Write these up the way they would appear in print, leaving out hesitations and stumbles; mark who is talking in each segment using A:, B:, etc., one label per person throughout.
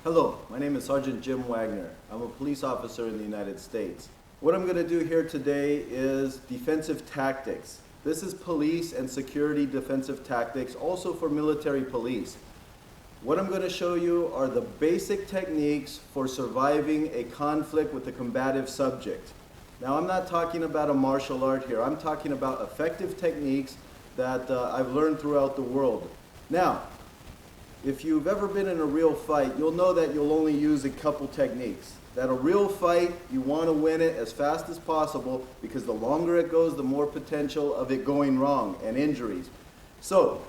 A: Hello, my name is Sergeant Jim Wagner. I'm a police officer in the United States. What I'm going to do here today is defensive tactics. This is police and security defensive tactics, also for military police. What I'm going to show you are the basic techniques for surviving a conflict with a combative subject. Now, I'm not talking about a martial art here. I'm talking about effective techniques that I've learned throughout the world. Now, if you've ever been in a real fight, you'll know that you'll only use a couple techniques. That a real fight, you want to win it as fast as possible because the longer it goes, the more potential of it going wrong and injuries. So,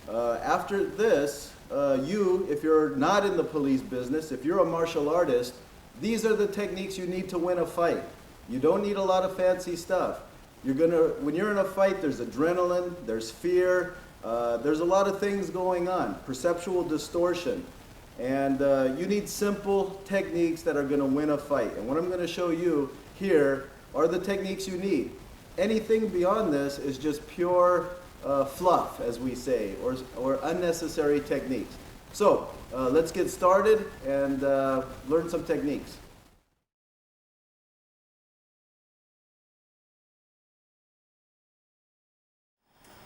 A: after this, if you're not in the police business, if you're a martial artist, these are the techniques you need to win a fight. You don't need a lot of fancy stuff. When you're in a fight, there's adrenaline, there's fear, there's a lot of things going on, perceptual distortion, and you need simple techniques that are going to win a fight. And what I'm going to show you here are the techniques you need. Anything beyond this is just pure fluff, as we say, or unnecessary techniques. So let's get started and learn some techniques.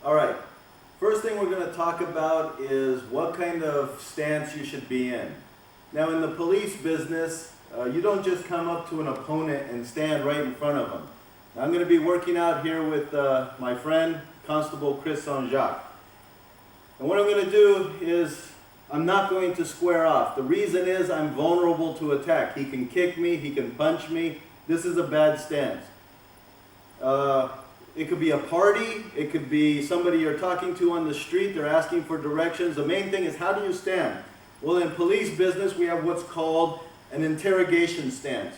A: All right. First thing we're going to talk about is what kind of stance you should be in. Now, in the police business, you don't just come up to an opponent and stand right in front of them. Now, I'm going to be working out here with my friend, Constable Chris Saint-Jacques. And what I'm going to do is I'm not going to square off. The reason is I'm vulnerable to attack. He can kick me, he can punch me. This is a bad stance. It could be a party, it could be somebody you're talking to on the street, they're asking for directions. The main thing is, how do you stand? Well, in police business, we have what's called an interrogation stance.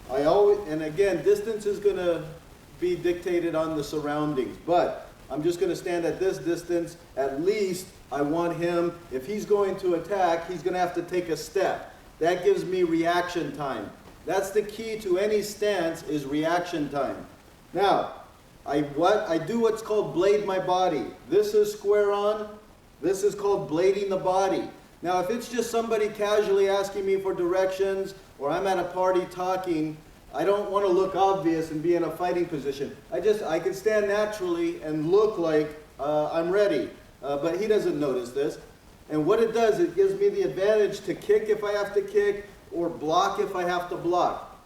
A: And again, distance is going to be dictated on the surroundings, but I'm just going to stand at this distance. At least I want him, if he's going to attack, he's going to have to take a step. That gives me reaction time. That's the key to any stance, is reaction time. Now, I do what's called blade my body. This is square on. This is called blading the body. Now, if it's just somebody casually asking me for directions, or I'm at a party talking, I don't want to look obvious and be in a fighting position. I can stand naturally and look like I'm ready. But he doesn't notice this. And what it does, it gives me the advantage to kick if I have to kick, or block if I have to block.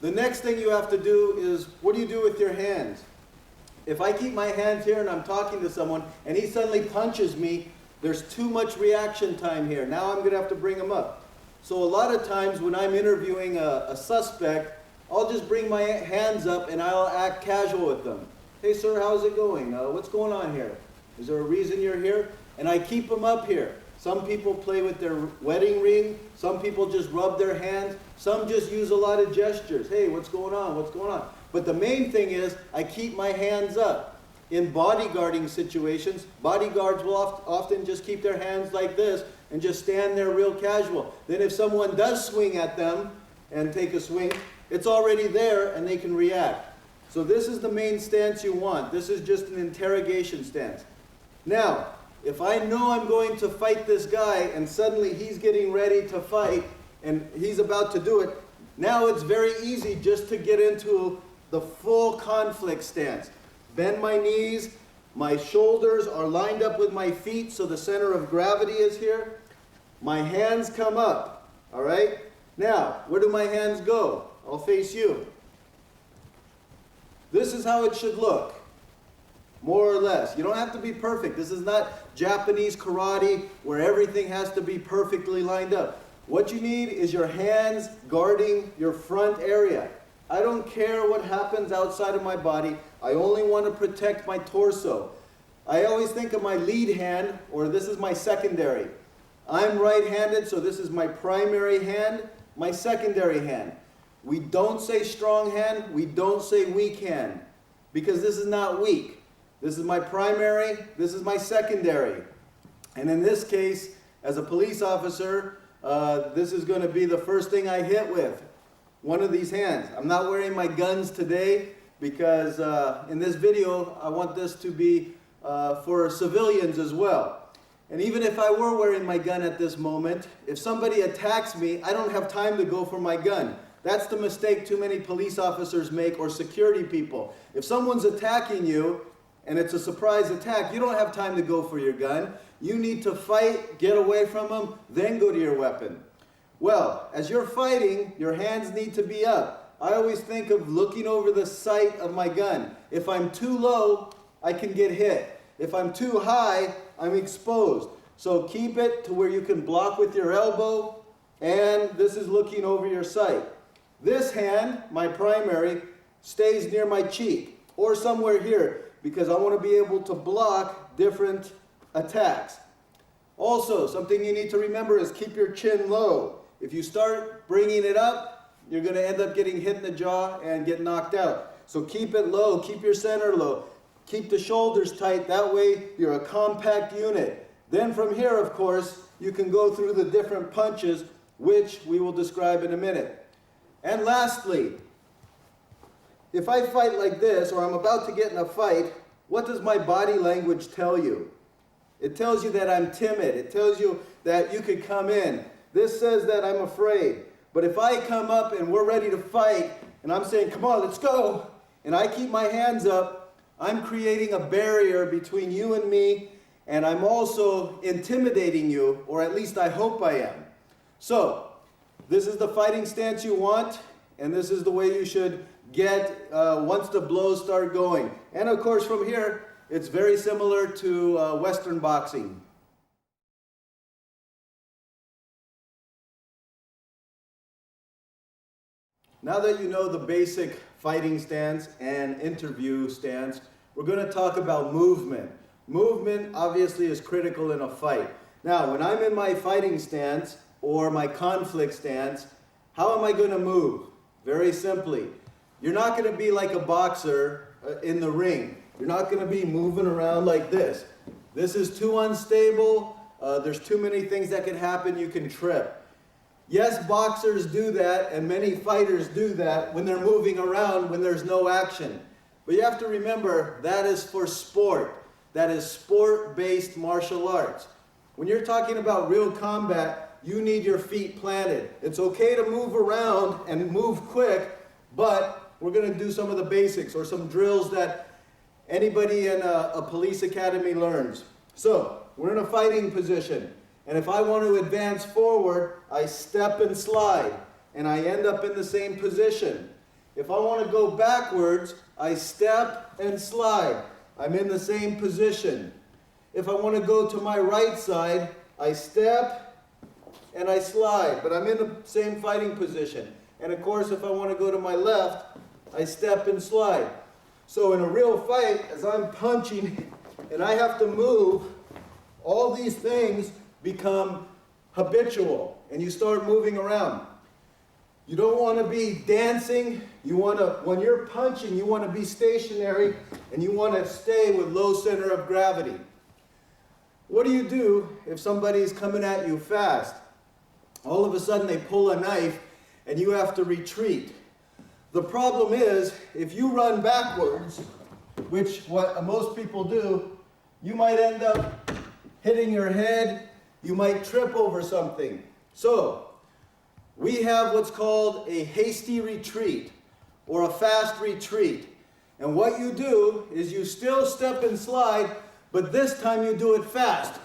A: The next thing you have to do is, what do you do with your hands? If I keep my hands here and I'm talking to someone and he suddenly punches me, there's too much reaction time here. Now I'm going to have to bring him up. So a lot of times when I'm interviewing a suspect, I'll just bring my hands up and I'll act casual with them. Hey sir, how's it going? What's going on here? Is there a reason you're here? And I keep them up here. Some people play with their wedding ring. Some people just rub their hands. Some just use a lot of gestures. Hey, what's going on? What's going on? But the main thing is I keep my hands up. In bodyguarding situations, bodyguards will often just keep their hands like this and just stand there real casual. Then if someone does swing at them and take a swing, it's already there and they can react. So this is the main stance you want. This is just an interrogation stance. Now, if I know I'm going to fight this guy and suddenly he's getting ready to fight and he's about to do it, now it's very easy just to get into the full conflict stance. Bend my knees, my shoulders are lined up with my feet so the center of gravity is here. My hands come up, all right? Now, where do my hands go? I'll face you. This is how it should look, more or less. You don't have to be perfect. This is not Japanese karate where everything has to be perfectly lined up. What you need is your hands guarding your front area. I don't care what happens outside of my body. I only want to protect my torso. I always think of my lead hand, or this is my secondary. I'm right-handed, so this is my primary hand, my secondary hand. We don't say strong hand, we don't say weak hand, because this is not weak. This is my primary, this is my secondary. And in this case, as a police officer, this is going to be the first thing I hit with. One of these hands. I'm not wearing my guns today because in this video I want this to be for civilians as well. And even if I were wearing my gun at this moment, if somebody attacks me, I don't have time to go for my gun. That's the mistake too many police officers make, or security people. If someone's attacking you and it's a surprise attack, you don't have time to go for your gun. You need to fight, get away from them, then go to your weapon. Well, as you're fighting, your hands need to be up. I always think of looking over the sight of my gun. If I'm too low, I can get hit. If I'm too high, I'm exposed. So keep it to where you can block with your elbow, and this is looking over your sight. This hand, my primary, stays near my cheek or somewhere here because I want to be able to block different attacks. Also, something you need to remember is keep your chin low. If you start bringing it up, you're going to end up getting hit in the jaw and get knocked out. So keep it low, keep your center low, keep the shoulders tight, that way you're a compact unit. Then from here, of course, you can go through the different punches, which we will describe in a minute. And lastly, if I fight like this, or I'm about to get in a fight, what does my body language tell you? It tells you that I'm timid. It tells you that you could come in. This says that I'm afraid. But if I come up and we're ready to fight, and I'm saying, come on, let's go, and I keep my hands up, I'm creating a barrier between you and me, and I'm also intimidating you, or at least I hope I am. So, this is the fighting stance you want, and this is the way you should get once the blows start going. And of course from here, it's very similar to Western boxing. Now that you know the basic fighting stance and interview stance, we're going to talk about movement. Movement obviously is critical in a fight. Now, when I'm in my fighting stance or my conflict stance, how am I going to move? Very simply. You're not going to be like a boxer in the ring. You're not going to be moving around like this. This is too unstable. There's too many things that can happen. You can trip. Yes, boxers do that, and many fighters do that when they're moving around when there's no action. But you have to remember, that is for sport. That is sport-based martial arts. When you're talking about real combat, you need your feet planted. It's okay to move around and move quick, but we're going to do some of the basics or some drills that anybody in a police academy learns. So, we're in a fighting position. And if I want to advance forward, I step and slide, and I end up in the same position. If I want to go backwards, I step and slide. I'm in the same position. If I want to go to my right side, I step and I slide, but I'm in the same fighting position. And of course, if I want to go to my left, I step and slide. So in a real fight, as I'm punching and I have to move, all these things become habitual, and you start moving around. You don't want to be dancing. You want to, when you're punching, you want to be stationary, and you want to stay with low center of gravity. What do you do if somebody's coming at you fast? All of a sudden they pull a knife, and you have to retreat. The problem is, if you run backwards, which what most people do, you might end up hitting your head. You might trip over something. So, we have what's called a hasty retreat or a fast retreat. And what you do is you still step and slide, but this time you do it fast.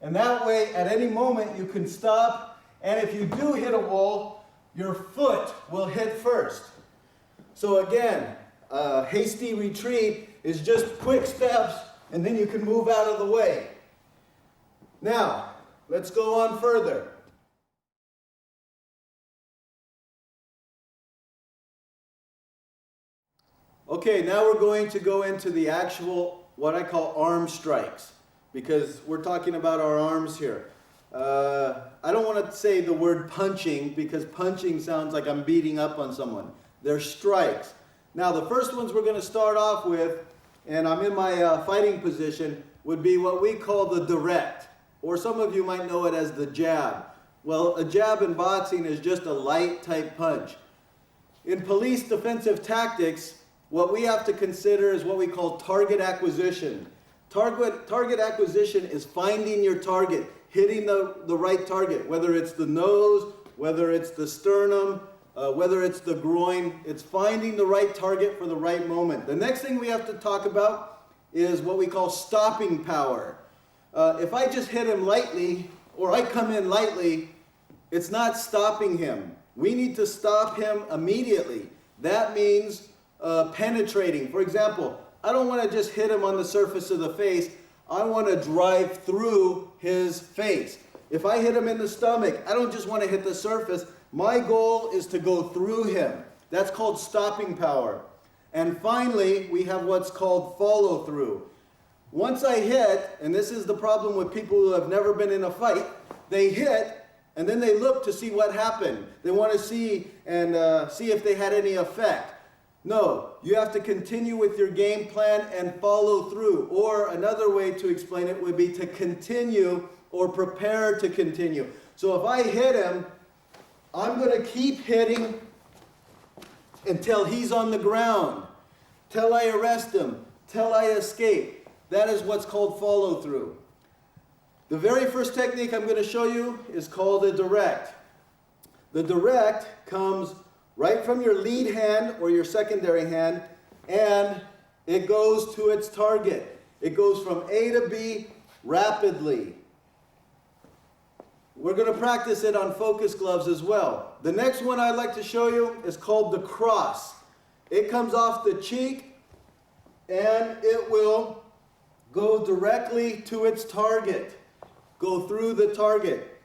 A: And that way, at any moment, you can stop. And if you do hit a wall, your foot will hit first. So again, a hasty retreat is just quick steps, and then you can move out of the way. Now, let's go on further. Okay, now we're going to go into the actual, what I call arm strikes, because we're talking about our arms here. I don't want to say the word punching, because punching sounds like I'm beating up on someone. They're strikes. Now, the first ones we're going to start off with, and I'm in my fighting position, would be what we call the direct. Or some of you might know it as the jab. Well, a jab in boxing is just a light type punch. In police defensive tactics, what we have to consider is what we call target acquisition. Target acquisition is finding your target, hitting the right target, whether it's the nose, whether it's the sternum, whether it's the groin. It's finding the right target for the right moment. The next thing we have to talk about is what we call stopping power. If I just hit him lightly, or I come in lightly, it's not stopping him. We need to stop him immediately. That means penetrating. For example, I don't want to just hit him on the surface of the face. I want to drive through his face. If I hit him in the stomach, I don't just want to hit the surface. My goal is to go through him. That's called stopping power. And finally, we have what's called follow through. Once I hit, and this is the problem with people who have never been in a fight, they hit and then they look to see what happened. They want to see and see if they had any effect. No, you have to continue with your game plan and follow through. Or another way to explain it would be to continue or prepare to continue. So if I hit him, I'm going to keep hitting until he's on the ground, till I arrest him, till I escape. That is what's called follow through. The very first technique I'm going to show you is called a direct. The direct comes right from your lead hand or your secondary hand, and it goes to its target. It goes from A to B rapidly. We're going to practice it on focus gloves as well. The next one I'd like to show you is called the cross. It comes off the cheek, and it will go directly to its target. Go through the target.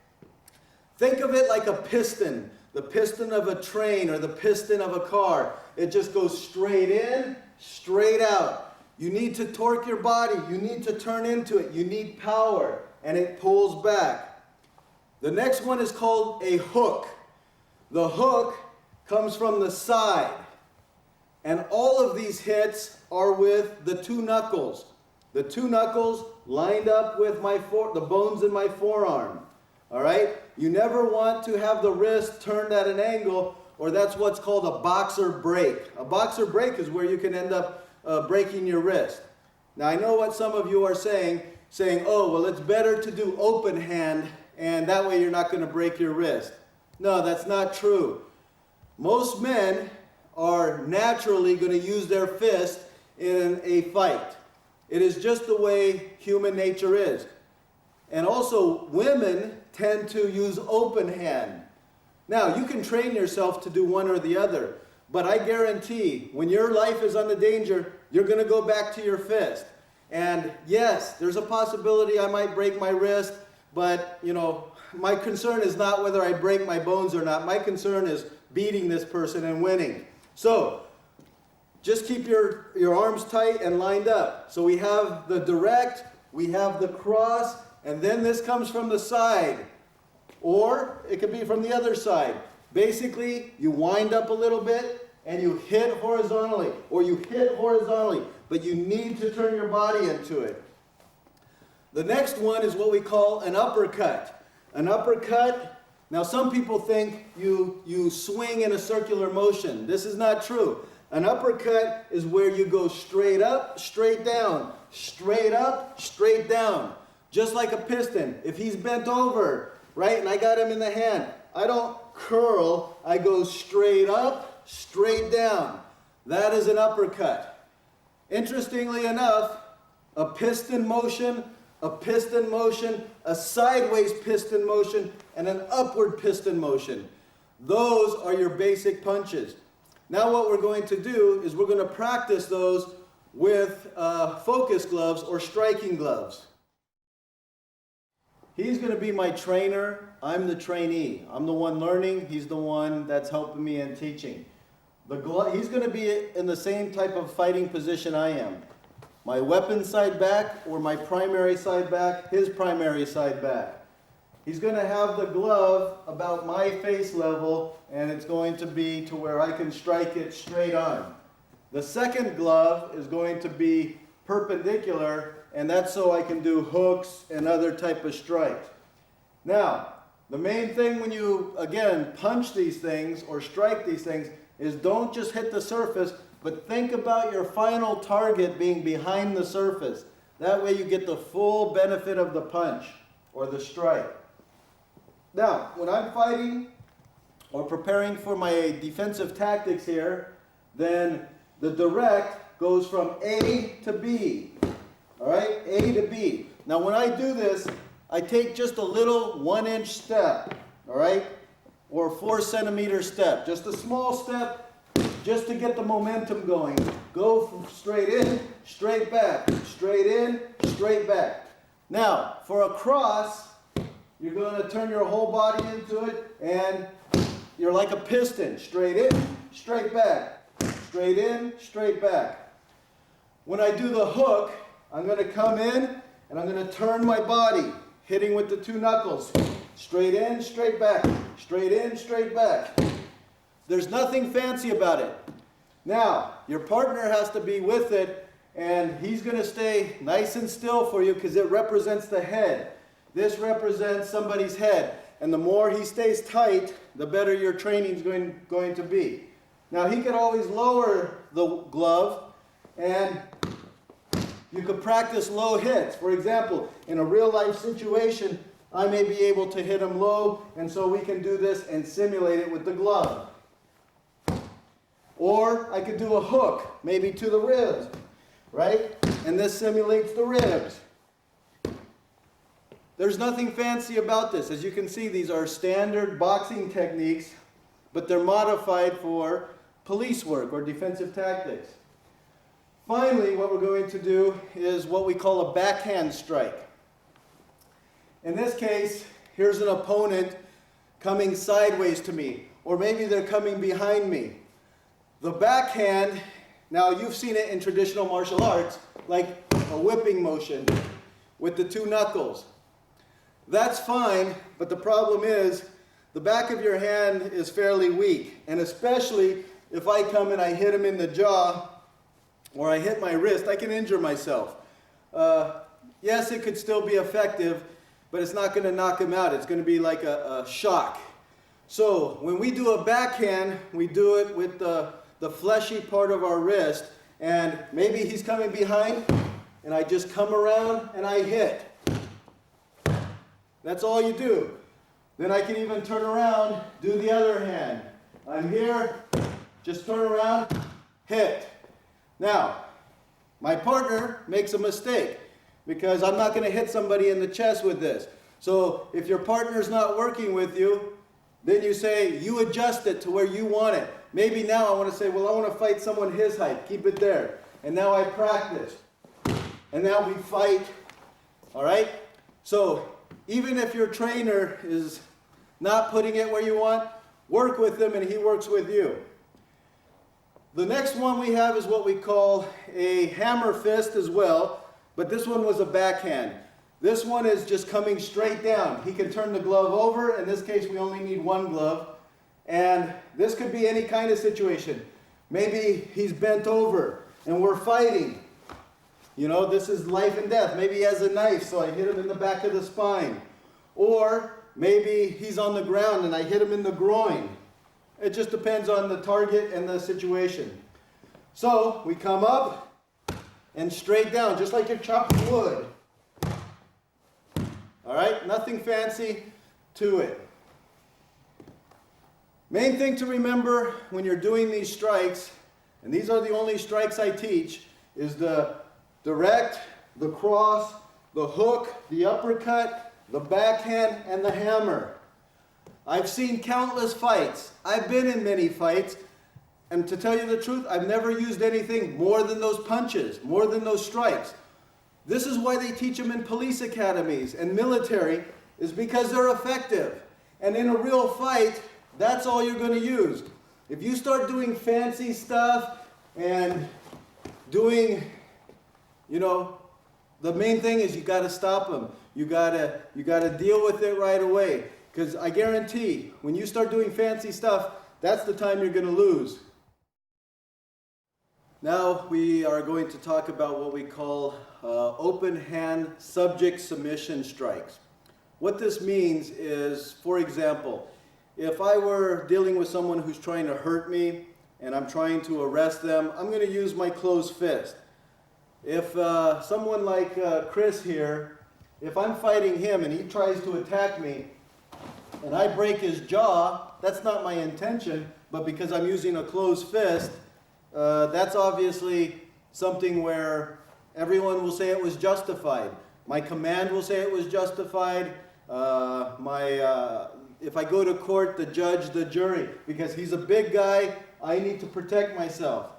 A: Think of it like a piston. The piston of a train or the piston of a car. It just goes straight in, straight out. You need to torque your body. You need to turn into it. You need power, and it pulls back. The next one is called a hook. The hook comes from the side. And all of these hits are with the two knuckles. The two knuckles lined up with the bones in my forearm. All right? You never want to have the wrist turned at an angle, or that's what's called a boxer break. A boxer break is where you can end up breaking your wrist. Now, I know what some of you are saying, oh, well, it's better to do open hand, and that way you're not going to break your wrist. No, that's not true. Most men are naturally going to use their fist in a fight. It is just the way human nature is. And also, women tend to use open hand. Now, you can train yourself to do one or the other, but I guarantee when your life is under danger, you're going to go back to your fist. And yes, there's a possibility I might break my wrist, but, you know, my concern is not whether I break my bones or not. My concern is beating this person and winning. So, just keep your arms tight and lined up. So we have the direct, we have the cross, and then this comes from the side. Or it could be from the other side. Basically, you wind up a little bit and you hit horizontally. Or you hit horizontally, but you need to turn your body into it. The next one is what we call an uppercut. An uppercut, now some people think you swing in a circular motion. This is not true. An uppercut is where you go straight up, straight down, straight up, straight down. Just like a piston. If he's bent over, right, and I got him in the hand, I don't curl, I go straight up, straight down. That is an uppercut. Interestingly enough, a piston motion, a sideways piston motion, and an upward piston motion. Those are your basic punches. Now what we're going to do is we're going to practice those with focus gloves or striking gloves. He's going to be my trainer. I'm the trainee. I'm the one learning. He's the one that's helping me in teaching. He's going to be in the same type of fighting position I am. My weapon side back or my primary side back, his primary side back. He's going to have the glove about my face level, and it's going to be to where I can strike it straight on. The second glove is going to be perpendicular, and that's so I can do hooks and other type of strikes. Now, the main thing when you, again, punch these things or strike these things is don't just hit the surface, but think about your final target being behind the surface. That way you get the full benefit of the punch or the strike. Now, when I'm fighting or preparing for my defensive tactics here, then the direct goes from A to B. All right, A to B. Now, when I do this, I take just a little 1-inch step, all right, or 4-centimeter step, just a small step, just to get the momentum going. Go from straight in, straight back, straight in, straight back. Now, for a cross, you're going to turn your whole body into it, and you're like a piston. Straight in, straight back, straight in, straight back. When I do the hook, I'm going to come in, and I'm going to turn my body, hitting with the 2 knuckles. Straight in, straight back, straight in, straight back. There's nothing fancy about it. Now, your partner has to be with it, and he's going to stay nice and still for you because it represents the head. This represents somebody's head, and the more he stays tight, the better your training is going to be. Now, he could always lower the glove, and you could practice low hits. For example, in a real-life situation, I may be able to hit him low, and so we can do this and simulate it with the glove. Or I could do a hook, maybe to the ribs, right? And this simulates the ribs. There's nothing fancy about this. As you can see, these are standard boxing techniques, but they're modified for police work or defensive tactics. Finally, what we're going to do is what we call a backhand strike. In this case, here's an opponent coming sideways to me, or maybe they're coming behind me. The backhand, now you've seen it in traditional martial arts, like a whipping motion with the 2 knuckles. That's fine, but the problem is the back of your hand is fairly weak, and especially if I come and I hit him in the jaw or I hit my wrist, I can injure myself. Yes, it could still be effective, but it's not going to knock him out. It's going to be like a shock. So when we do a backhand, we do it with the fleshy part of our wrist, and maybe he's coming behind, and I just come around and I hit. That's all you do. Then I can even turn around, do the other hand. I'm here, just turn around, hit. Now, my partner makes a mistake because I'm not going to hit somebody in the chest with this. So if your partner's not working with you, then you say, you adjust it to where you want it. Maybe now I want to say, well, I want to fight someone his height. Keep it there. And now I practice. And now we fight. All right? So even if your trainer is not putting it where you want, work with him and he works with you. The next one we have is what we call a hammer fist as well, but this one was a backhand. This one is just coming straight down. He can turn the glove over. In this case, we only need 1 glove. And this could be any kind of situation. Maybe he's bent over and we're fighting. You know, this is life and death. Maybe he has a knife, so I hit him in the back of the spine. Or maybe he's on the ground and I hit him in the groin. It just depends on the target and the situation. So we come up and straight down, just like you're chopping wood. All right, nothing fancy to it. Main thing to remember when you're doing these strikes, and these are the only strikes I teach, is the direct, the cross, the hook, the uppercut, the backhand, and the hammer. I've seen countless fights. I've been in many fights, and to tell you the truth, I've never used anything more than those punches, more than those strikes. This is why they teach them in police academies and military, is because they're effective. And in a real fight, that's all you're going to use. If you start doing fancy stuff and doing, you know, the main thing is you got to stop them. You got to deal with it right away. Because I guarantee, when you start doing fancy stuff, that's the time you're going to lose. Now we are going to talk about what we call open hand subject submission strikes. What this means is, for example, if I were dealing with someone who's trying to hurt me and I'm trying to arrest them, I'm going to use my closed fist. If someone like Chris here, if I'm fighting him and he tries to attack me and I break his jaw, that's not my intention, but because I'm using a closed fist, that's obviously something where everyone will say it was justified. My command will say it was justified. If I go to court, the judge, the jury, because he's a big guy, I need to protect myself.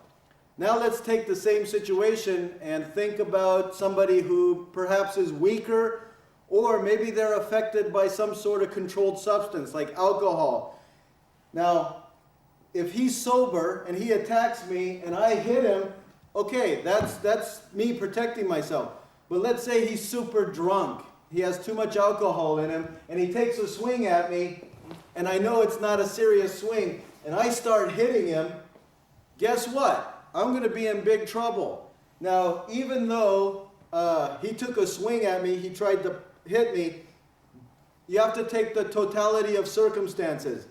A: Now let's take the same situation and think about somebody who perhaps is weaker, or maybe they're affected by some sort of controlled substance like alcohol. Now, if he's sober and he attacks me and I hit him, okay, that's me protecting myself. But let's say he's super drunk. He has too much alcohol in him and he takes a swing at me and I know it's not a serious swing and I start hitting him, guess what? I'm going to be in big trouble. Now, even though he took a swing at me, he tried to hit me, you have to take the totality of circumstances.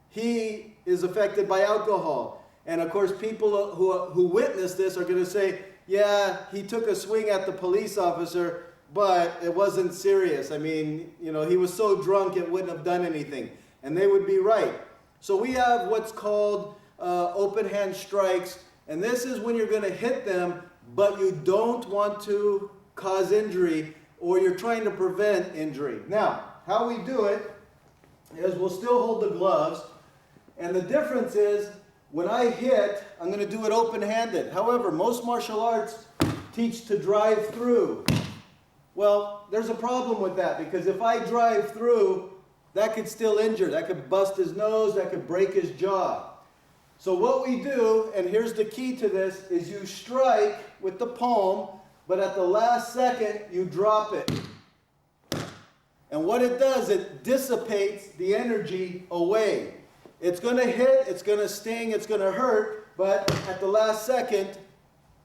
A: He is affected by alcohol. And of course, people who witness this are going to say, yeah, he took a swing at the police officer, but it wasn't serious. I mean, you know, he was so drunk it wouldn't have done anything. And they would be right. So we have what's called open hand strikes. And this is when you're going to hit them, but you don't want to cause injury, or you're trying to prevent injury. Now, how we do it is we'll still hold the gloves. And the difference is, when I hit, I'm going to do it open-handed. However, most martial arts teach to drive through. Well, there's a problem with that, because if I drive through, that could still injure. That could bust his nose, that could break his jaw. So what we do, and here's the key to this, is you strike with the palm, but at the last second, you drop it. And what it does, it dissipates the energy away. It's going to hit, it's going to sting, it's going to hurt, but at the last second,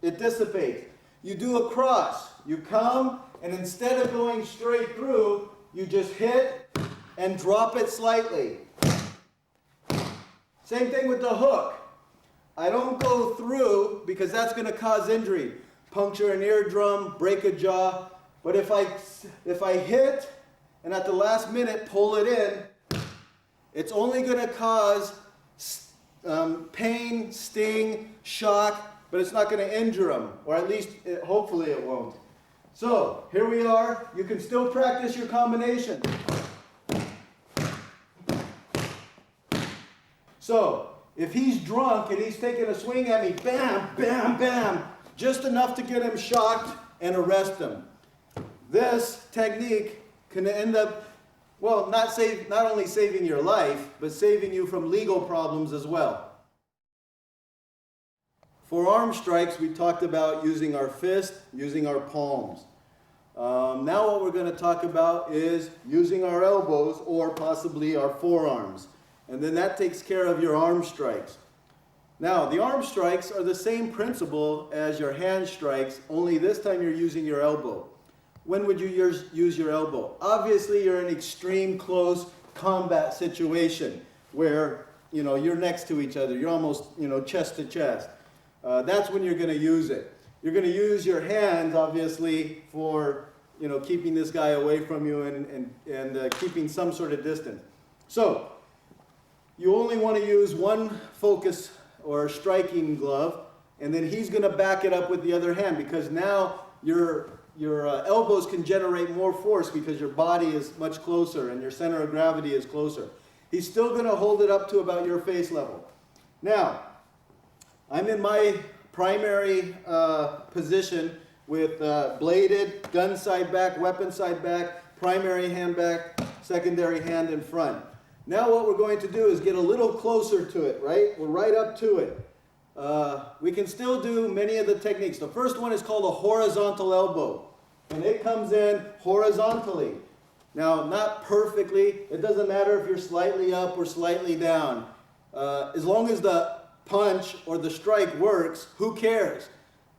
A: it dissipates. You do a cross. You come, and instead of going straight through, you just hit and drop it slightly. Same thing with the hook. I don't go through because that's going to cause injury. Puncture an eardrum, break a jaw. But if I hit and at the last minute pull it in, it's only going to cause pain, sting, shock, but it's not going to injure them, or at least hopefully it won't. So here we are. You can still practice your combination. So if he's drunk and he's taking a swing at me, bam, bam, bam, just enough to get him shocked and arrest him. This technique can end up, well, not only saving your life, but saving you from legal problems as well. For arm strikes, we talked about using our fist, using our palms. Now what we're going to talk about is using our elbows or possibly our forearms. And then that takes care of your arm strikes. Now, the arm strikes are the same principle as your hand strikes, only this time you're using your elbow. When would you use your elbow? Obviously, you're in an extreme close combat situation where, you know, you're next to each other. You're almost, you know, chest to chest. That's when you're going to use it. You're going to use your hands, obviously, for, you know, keeping this guy away from you and keeping some sort of distance. So, you only want to use one focus or striking glove, and then he's going to back it up with the other hand, because now your elbows can generate more force because your body is much closer and your center of gravity is closer. He's still going to hold it up to about your face level. Now, I'm in my primary position with bladed, gun side back, weapon side back, primary hand back, secondary hand in front. Now what we're going to do is get a little closer to it, right? We're right up to it. We can still do many of the techniques. The first one is called a horizontal elbow. And it comes in horizontally. Now, not perfectly. It doesn't matter if you're slightly up or slightly down. As long as the punch or the strike works, who cares?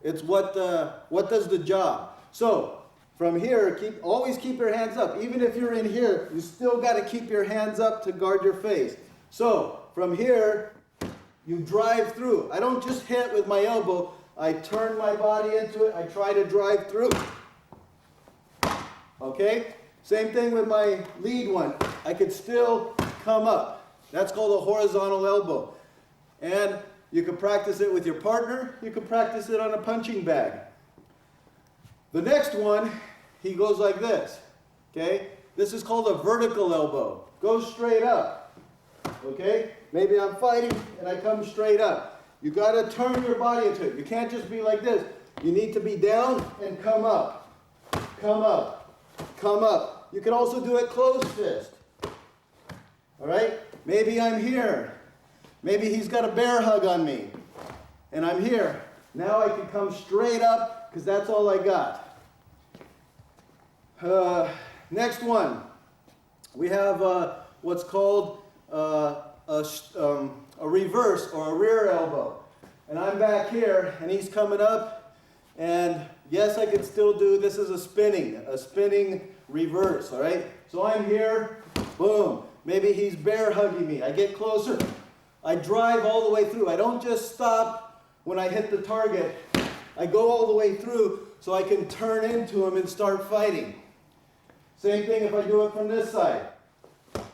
A: It's what does the job. So, from here, always keep your hands up. Even if you're in here, you still got to keep your hands up to guard your face. So, from here, you drive through. I don't just hit with my elbow. I turn my body into it, I try to drive through. Okay? Same thing with my lead one. I could still come up. That's called a horizontal elbow. And you can practice it with your partner. You can practice it on a punching bag. The next one, he goes like this. Okay? This is called a vertical elbow. Go straight up. Okay? Maybe I'm fighting and I come straight up. You got to turn your body into it. You can't just be like this. You need to be down and come up. Come up. Come up. You can also do it closed fist. All right? Maybe I'm here. Maybe he's got a bear hug on me. And I'm here. Now I can come straight up because that's all I got. Next one. We have what's called a reverse or a rear elbow. And I'm back here and he's coming up. And yes, I can still do, this is a spinning reverse, all right? So I'm here, boom. Maybe he's bear hugging me. I get closer. I drive all the way through. I don't just stop when I hit the target. I go all the way through so I can turn into him and start fighting. Same thing if I do it from this side.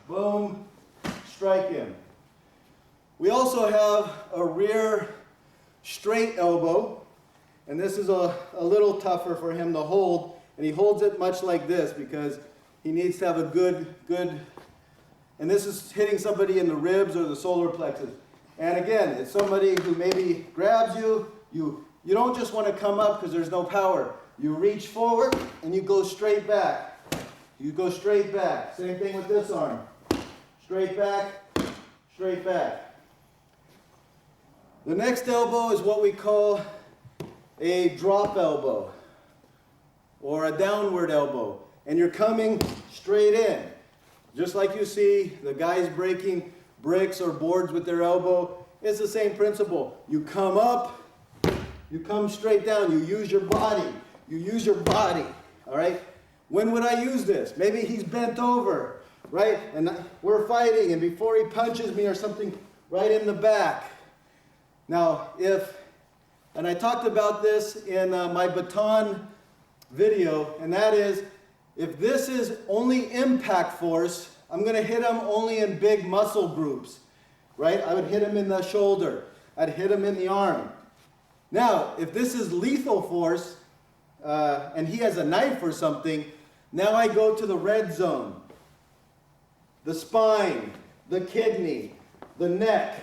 A: Boom, strike him. We also have a rear straight elbow. And this is a little tougher for him to hold. And he holds it much like this because he needs to have a good, and this is hitting somebody in the ribs or the solar plexus. And again, it's somebody who maybe grabs you. You don't just want to come up because there's no power. You reach forward and you go straight back. You go straight back. Same thing with this arm. Straight back, straight back. The next elbow is what we call a drop elbow or a downward elbow. And you're coming straight in. Just like you see the guys breaking bricks or boards with their elbow, it's the same principle. You come up, you come straight down, you use your body. You use your body, all right? When would I use this? Maybe he's bent over, right? And we're fighting, and before he punches me or something right in the back. Now, and I talked about this in my baton video, and that is, if this is only impact force, I'm going to hit him only in big muscle groups, right? I would hit him in the shoulder. I'd hit him in the arm. Now, if this is lethal force, and he has a knife or something, now I go to the red zone, the spine, the kidney, the neck.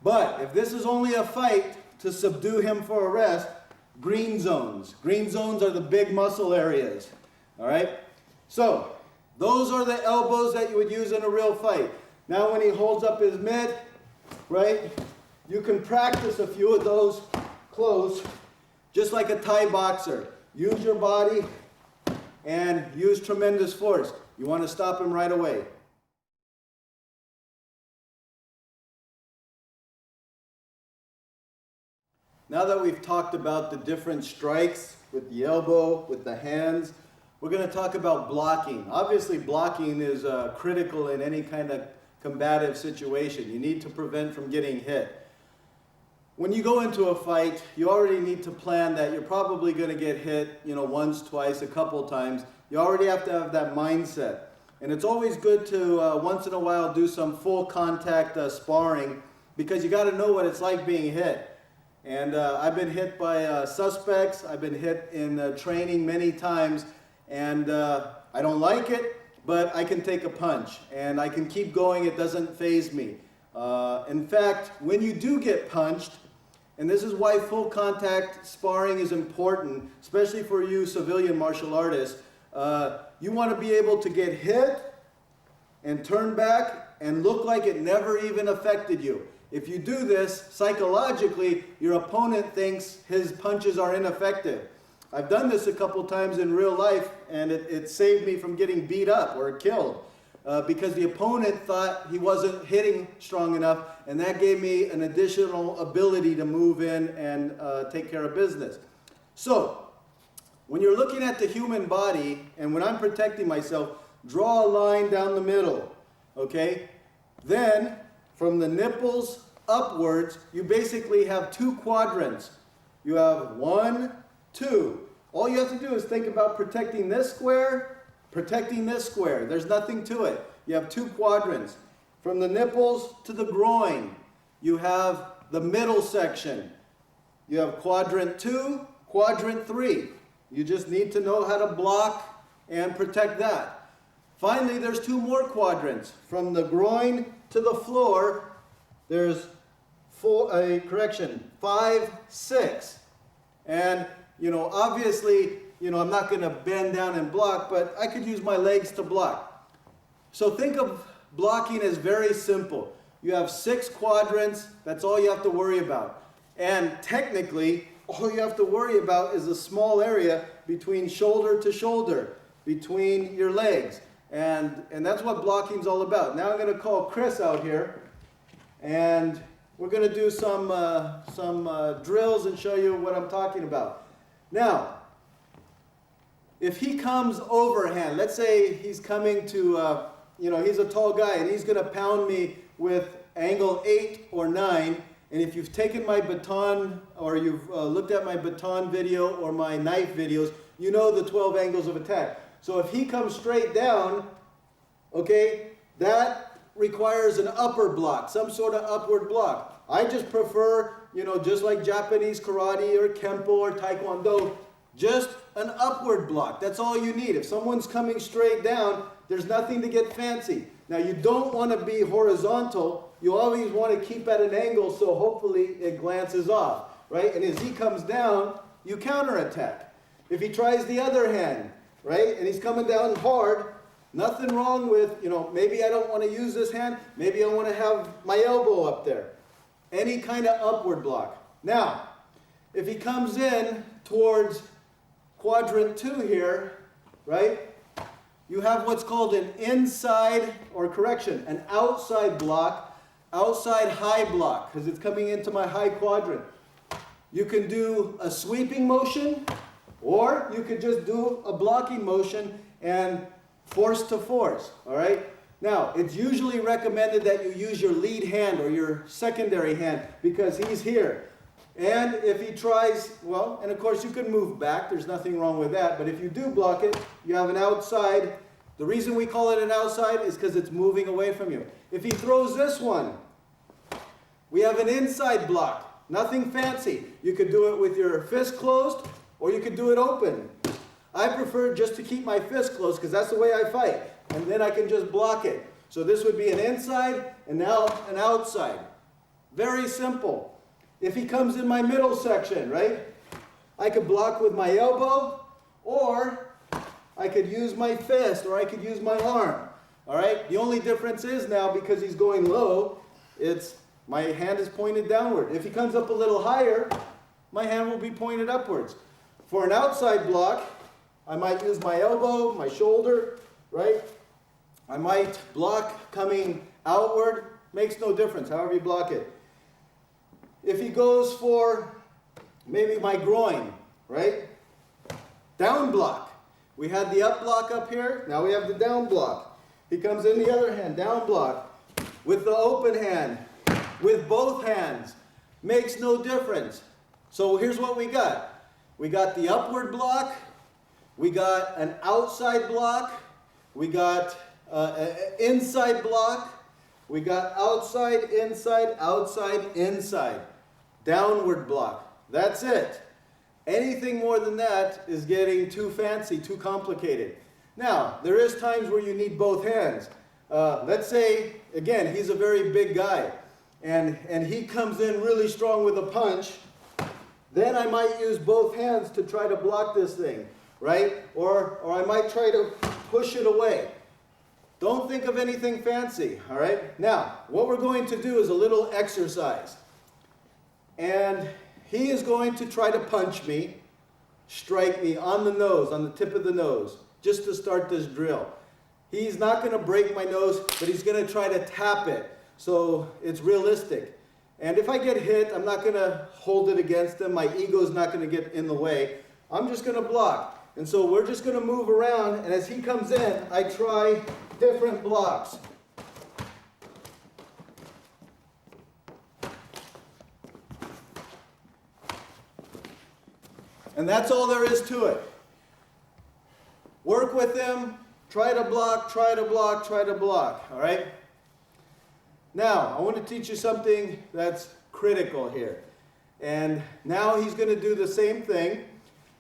A: But if this is only a fight to subdue him for a rest, green zones. Green zones are the big muscle areas. All right? So, those are the elbows that you would use in a real fight. Now when he holds up his mitt, right, you can practice a few of those close, just like a Thai boxer. Use your body and use tremendous force. You want to stop him right away. Now that we've talked about the different strikes with the elbow, with the hands, we're going to talk about blocking. Obviously, blocking is critical in any kind of combative situation. You need to prevent from getting hit. When you go into a fight, you already need to plan that you're probably going to get hit, once, twice, a couple times. You already have to have that mindset. And it's always good to, once in a while, do some full contact sparring, because you got to know what it's like being hit. And I've been hit by suspects. I've been hit in training many times. And I don't like it, but I can take a punch. And I can keep going. It doesn't faze me. In fact, when you do get punched, and this is why full contact sparring is important, especially for you civilian martial artists, you want to be able to get hit and turn back and look like it never even affected you. If you do this, psychologically, your opponent thinks his punches are ineffective. I've done this a couple times in real life, and it saved me from getting beat up or killed because the opponent thought he wasn't hitting strong enough, and that gave me an additional ability to move in and take care of business. So, when you're looking at the human body, and when I'm protecting myself, draw a line down the middle, okay? Then, from the nipples upwards, you basically have two quadrants. You have 1, 2. All you have to do is think about protecting this square, protecting this square. There's nothing to it. You have 2 quadrants. From the nipples to the groin, you have the middle section. You have quadrant 2, quadrant 3. You just need to know how to block and protect that. Finally, there's 2 more quadrants. From the groin to the floor, there's 5, 6. And, obviously, I'm not going to bend down and block, but I could use my legs to block. So think of blocking as very simple. You have 6 quadrants. That's all you have to worry about. And technically, all you have to worry about is a small area between shoulder to shoulder, between your legs. And that's what blocking's all about. Now I'm going to call Chris out here, and we're going to do some drills and show you what I'm talking about. Now, if he comes overhand, let's say he's coming to, he's a tall guy, and he's going to pound me with angle 8 or 9, and if you've taken my baton or you've looked at my baton video or my knife videos, you know the 12 angles of attack. So if he comes straight down, okay, that requires an upper block, some sort of upward block. I just prefer, just like Japanese karate or kempo or taekwondo, just an upward block. That's all you need. If someone's coming straight down, there's nothing to get fancy. Now, you don't want to be horizontal. You always want to keep at an angle so hopefully it glances off, right? And as he comes down, you counterattack. If he tries the other hand, right, and he's coming down hard, nothing wrong with, maybe I don't want to use this hand. Maybe I want to have my elbow up there. Any kind of upward block. Now, if he comes in towards quadrant 2 here, right, you have what's called an inside, an outside block, outside high block, because it's coming into my high quadrant. You can do a sweeping motion, or you could just do a blocking motion and force to force, all right? Now, it's usually recommended that you use your lead hand or your secondary hand because he's here. And if he tries, and of course you can move back, there's nothing wrong with that, but if you do block it, you have an outside. The reason we call it an outside is because it's moving away from you. If he throws this one, we have an inside block. Nothing fancy. You could do it with your fist closed, or you could do it open. I prefer just to keep my fist closed because that's the way I fight. And then I can just block it. So this would be an inside and now an outside. Very simple. If he comes in my middle section, right, I could block with my elbow, or I could use my fist, or I could use my arm. All right? The only difference is now, because he's going low, my hand is pointed downward. If he comes up a little higher, my hand will be pointed upwards. For an outside block, I might use my elbow, my shoulder, right? I might block coming outward. Makes no difference, however you block it. If he goes for maybe my groin, right? Down block. We had the up block up here. Now we have the down block. He comes in the other hand, down block. With the open hand, with both hands. Makes no difference. So here's what we got. We got the upward block. We got an outside block. We got an inside block. We got outside, inside. Downward block. That's it. Anything more than that is getting too fancy, too complicated. Now, there is times where you need both hands. Let's say, again, he's a very big guy, and he comes in really strong with a punch. Then I might use both hands to try to block this thing, right? Or I might try to push it away. Don't think of anything fancy, all right? Now, what we're going to do is a little exercise. And he is going to try to punch me, strike me on the nose, on the tip of the nose, just to start this drill. He's not going to break my nose, but he's going to try to tap it so it's realistic. And if I get hit, I'm not going to hold it against him. My ego's not going to get in the way. I'm just going to block. And so we're just going to move around, and as he comes in, I try different blocks. And that's all there is to it. Work with him, try to block, try to block, try to block, all right? Now, I want to teach you something that's critical here. And now he's going to do the same thing,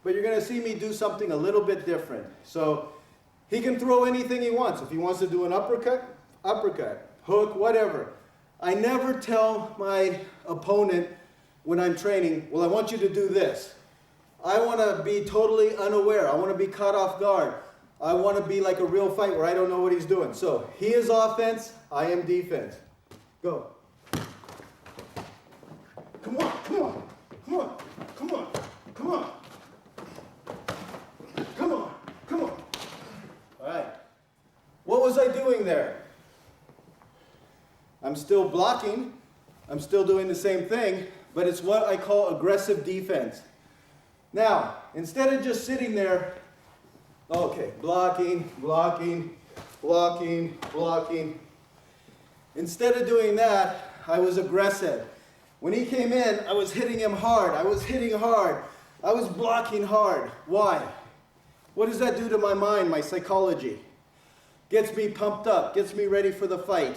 A: but you're going to see me do something a little bit different. So he can throw anything he wants. If he wants to do an uppercut, uppercut, hook, whatever. I never tell my opponent when I'm training, well, I want you to do this. I want to be totally unaware. I want to be caught off guard. I want to be like a real fight where I don't know what he's doing. So he is offense, I am defense. Go. Come on, come on, come on, come on, come on. Come on, come on. All right. What was I doing there? I'm still blocking. I'm still doing the same thing, but it's what I call aggressive defense. Now, instead of just sitting there, okay, blocking, blocking, blocking, blocking. Instead of doing that, I was aggressive. When he came in, I was hitting him hard. I was hitting hard. I was blocking hard. Why? What does that do to my mind, my psychology? Gets me pumped up, gets me ready for the fight.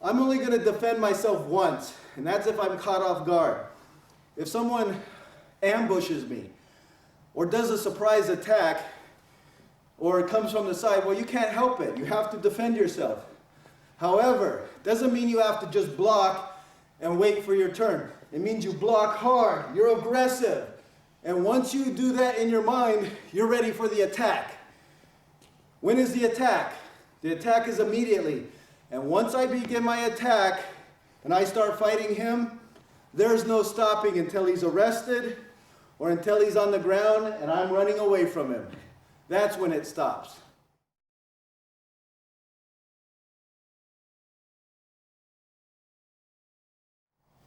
A: I'm only going to defend myself once, and that's if I'm caught off guard. If someone ambushes me, or does a surprise attack, or it comes from the side, well, you can't help it. You have to defend yourself. However, doesn't mean you have to just block and wait for your turn. It means you block hard. You're aggressive. And once you do that in your mind, you're ready for the attack. When is the attack? The attack is immediately. And once I begin my attack and I start fighting him, there's no stopping until he's arrested or until he's on the ground and I'm running away from him. That's when it stops.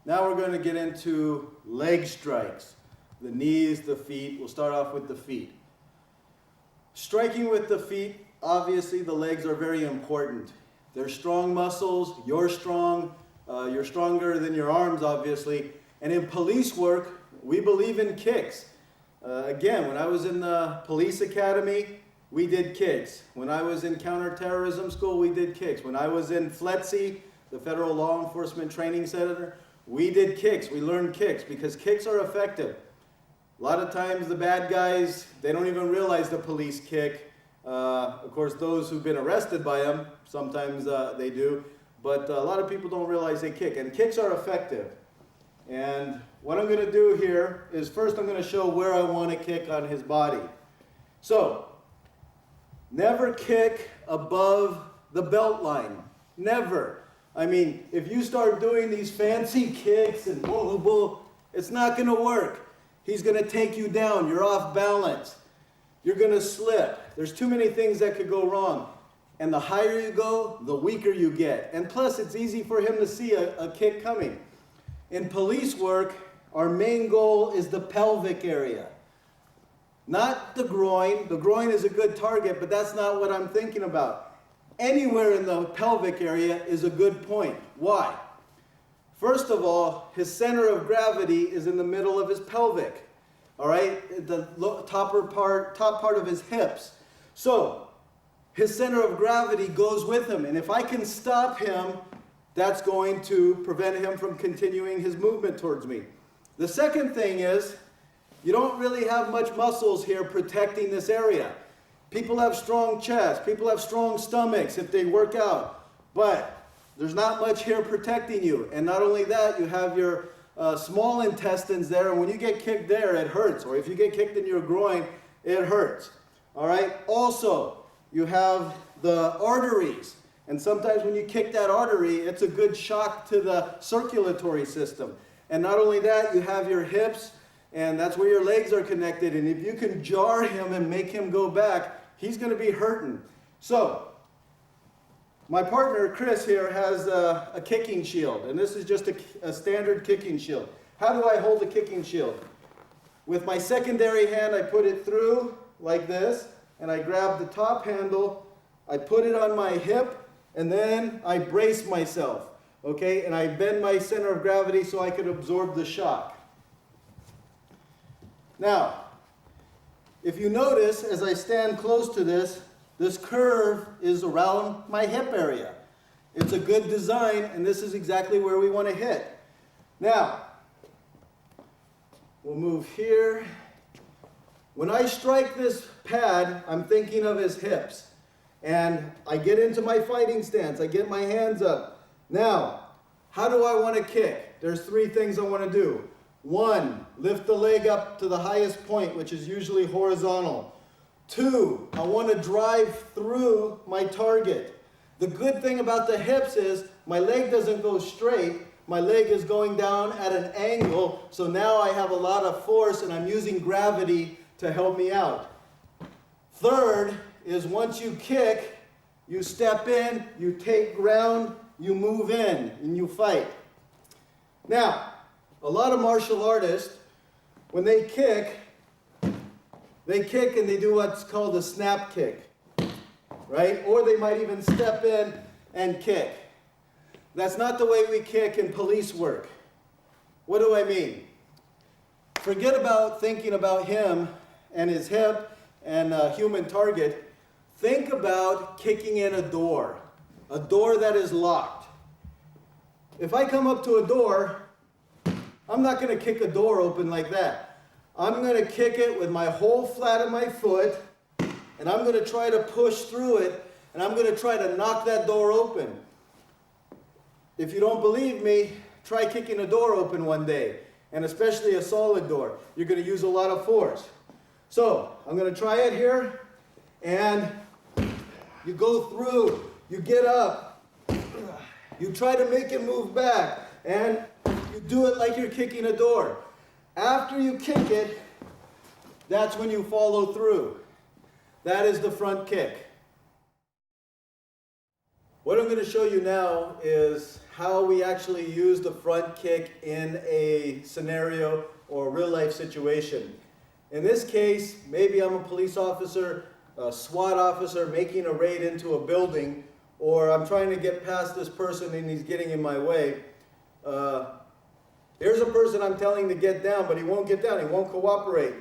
A: Now we're going to get into leg strikes. The knees, the feet. We'll start off with the feet. Striking with the feet, obviously the legs are very important. They're strong muscles. You're strong. You're stronger than your arms, obviously. And in police work, we believe in kicks. Again, when I was in the police academy, we did kicks. When I was in counterterrorism school, we did kicks. When I was in FLETC, the Federal Law Enforcement Training Center, we did kicks. We learned kicks because kicks are effective. A lot of times the bad guys, they don't even realize the police kick. Of course, those who've been arrested by them, sometimes they do. But a lot of people don't realize they kick. And kicks are effective. And what I'm going to do here is first I'm going to show where I want to kick on his body. So, never kick above the belt line. Never. I mean, if you start doing these fancy kicks and blah, blah, blah, it's not going to work. He's going to take you down. You're off balance. You're going to slip. There's too many things that could go wrong. And the higher you go, the weaker you get. And plus, it's easy for him to see a kick coming. In police work, our main goal is the pelvic area. Not the groin. The groin is a good target, but that's not what I'm thinking about. Anywhere in the pelvic area is a good point. Why? First of all, his center of gravity is in the middle of his pelvic. All right? The top part of his hips. So, his center of gravity goes with him. And if I can stop him, that's going to prevent him from continuing his movement towards me. The second thing is, you don't really have much muscles here protecting this area. People have strong chests. People have strong stomachs if they work out. But there's not much here protecting you. And not only that, you have your small intestines there. And when you get kicked there, it hurts. Or if you get kicked in your groin, it hurts. All right? Also, you have the arteries. And sometimes when you kick that artery, it's a good shock to the circulatory system. And not only that, you have your hips. And that's where your legs are connected. And if you can jar him and make him go back, he's going to be hurting. So, my partner, Chris, here has a kicking shield. And this is just a standard kicking shield. How do I hold a kicking shield? With my secondary hand, I put it through like this. And I grab the top handle. I put it on my hip. And then I brace myself. Okay? And I bend my center of gravity so I could absorb the shock. Now, if you notice, as I stand close to this, this curve is around my hip area. It's a good design, and this is exactly where we want to hit. Now, we'll move here. When I strike this pad, I'm thinking of his hips. And I get into my fighting stance. I get my hands up. Now, how do I want to kick? There's three things I want to do. One, lift the leg up to the highest point, which is usually horizontal. Two, I want to drive through my target. The good thing about the hips is my leg doesn't go straight. My leg is going down at an angle, so now I have a lot of force and I'm using gravity to help me out. Third is once you kick, you step in, you take ground, you move in, and you fight. Now, a lot of martial artists, when they kick and they do what's called a snap kick, right? Or they might even step in and kick. That's not the way we kick in police work. What do I mean? Forget about thinking about him and his hip and a human target. Think about kicking in a door that is locked. If I come up to a door, I'm not going to kick a door open like that. I'm going to kick it with my whole flat of my foot, and I'm going to try to push through it, and I'm going to try to knock that door open. If you don't believe me, try kicking a door open one day, and especially a solid door. You're going to use a lot of force. So, I'm going to try it here, and you go through, you get up, you try to make it move back, and you do it like you're kicking a door. After you kick it, that's when you follow through. That is the front kick. What I'm going to show you now is how we actually use the front kick in a scenario or real life situation. In this case, maybe I'm a police officer, a SWAT officer making a raid into a building, or I'm trying to get past this person and he's getting in my way. Here's a person I'm telling to get down, but he won't get down, he won't cooperate.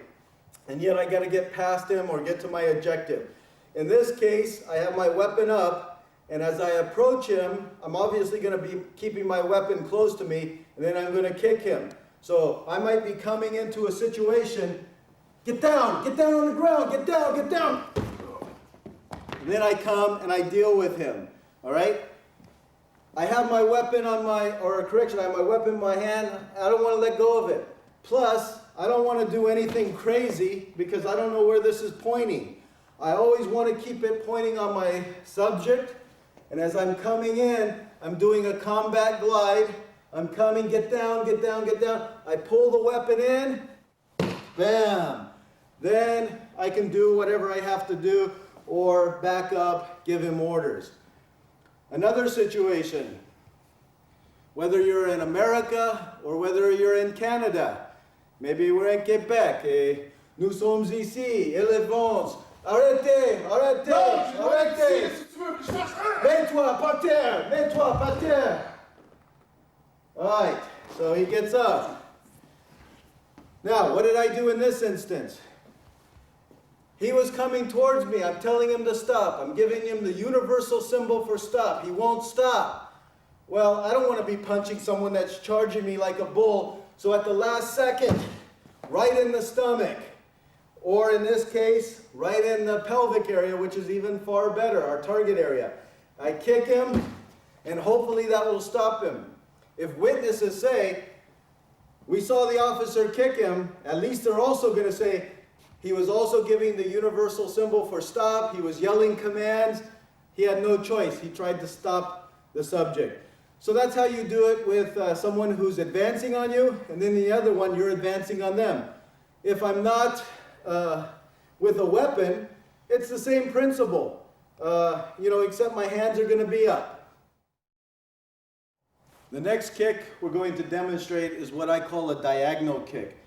A: And yet I got to get past him or get to my objective. In this case, I have my weapon up, and as I approach him, I'm obviously going to be keeping my weapon close to me, and then I'm going to kick him. So I might be coming into a situation, get down on the ground, get down. And then I come and I deal with him, all right? I have my weapon on I have my weapon in my hand. I don't want to let go of it. Plus, I don't want to do anything crazy because I don't know where this is pointing. I always want to keep it pointing on my subject. And as I'm coming in, I'm doing a combat glide. I'm coming, get down. I pull the weapon in, bam. Then I can do whatever I have to do or back up, give him orders. Another situation, whether you're in America or whether you're in Canada, maybe we're in Quebec, nous sommes ici, élevons, arrêtez, mets-toi par terre. Alright, so he gets up. Now, what did I do in this instance? He was coming towards me. I'm telling him to stop. I'm giving him the universal symbol for stop. He won't stop. Well, I don't want to be punching someone that's charging me like a bull. So at the last second, right in the stomach, or in this case, right in the pelvic area, which is even far better, our target area. I kick him, and hopefully that will stop him. If witnesses say, we saw the officer kick him, at least they're also going to say, he was also giving the universal symbol for stop. He was yelling commands. He had no choice. He tried to stop the subject. So that's how you do it with someone who's advancing on you, and then the other one, you're advancing on them. If I'm not with a weapon, it's the same principle, except my hands are going to be up. The next kick we're going to demonstrate is what I call a diagonal kick.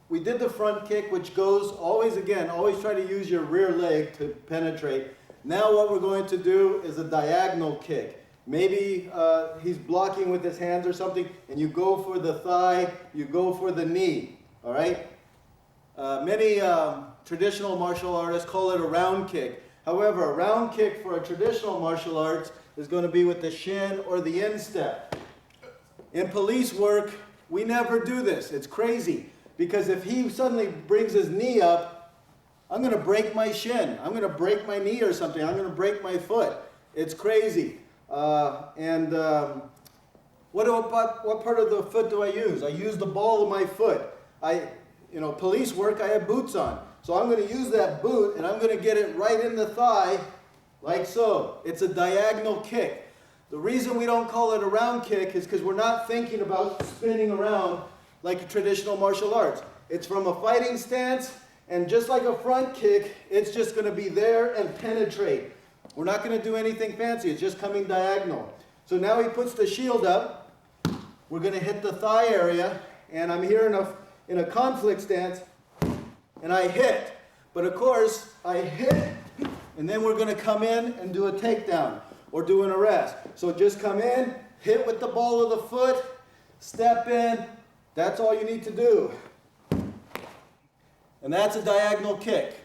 A: We did the front kick, which goes always try to use your rear leg to penetrate. Now what we're going to do is a diagonal kick. Maybe he's blocking with his hands or something, and you go for the thigh, you go for the knee. All right? Many traditional martial artists call it a round kick. However, a round kick for a traditional martial arts is going to be with the shin or the instep. In police work, we never do this. It's crazy. Because if he suddenly brings his knee up, I'm going to break my shin. I'm going to break my knee or something. I'm going to break my foot. It's crazy. What part of the foot do I use? I use the ball of my foot. Police work, I have boots on. So I'm going to use that boot and I'm going to get it right in the thigh, like so. It's a diagonal kick. The reason we don't call it a round kick is because we're not thinking about spinning around like a traditional martial arts. It's from a fighting stance, and just like a front kick, it's just going to be there and penetrate. We're not going to do anything fancy. It's just coming diagonal. So now he puts the shield up. We're going to hit the thigh area, and I'm here in a conflict stance, and I hit. But of course, I hit, and then we're going to come in and do a takedown or do an arrest. So just come in, hit with the ball of the foot, step in. That's all you need to do. And that's a diagonal kick.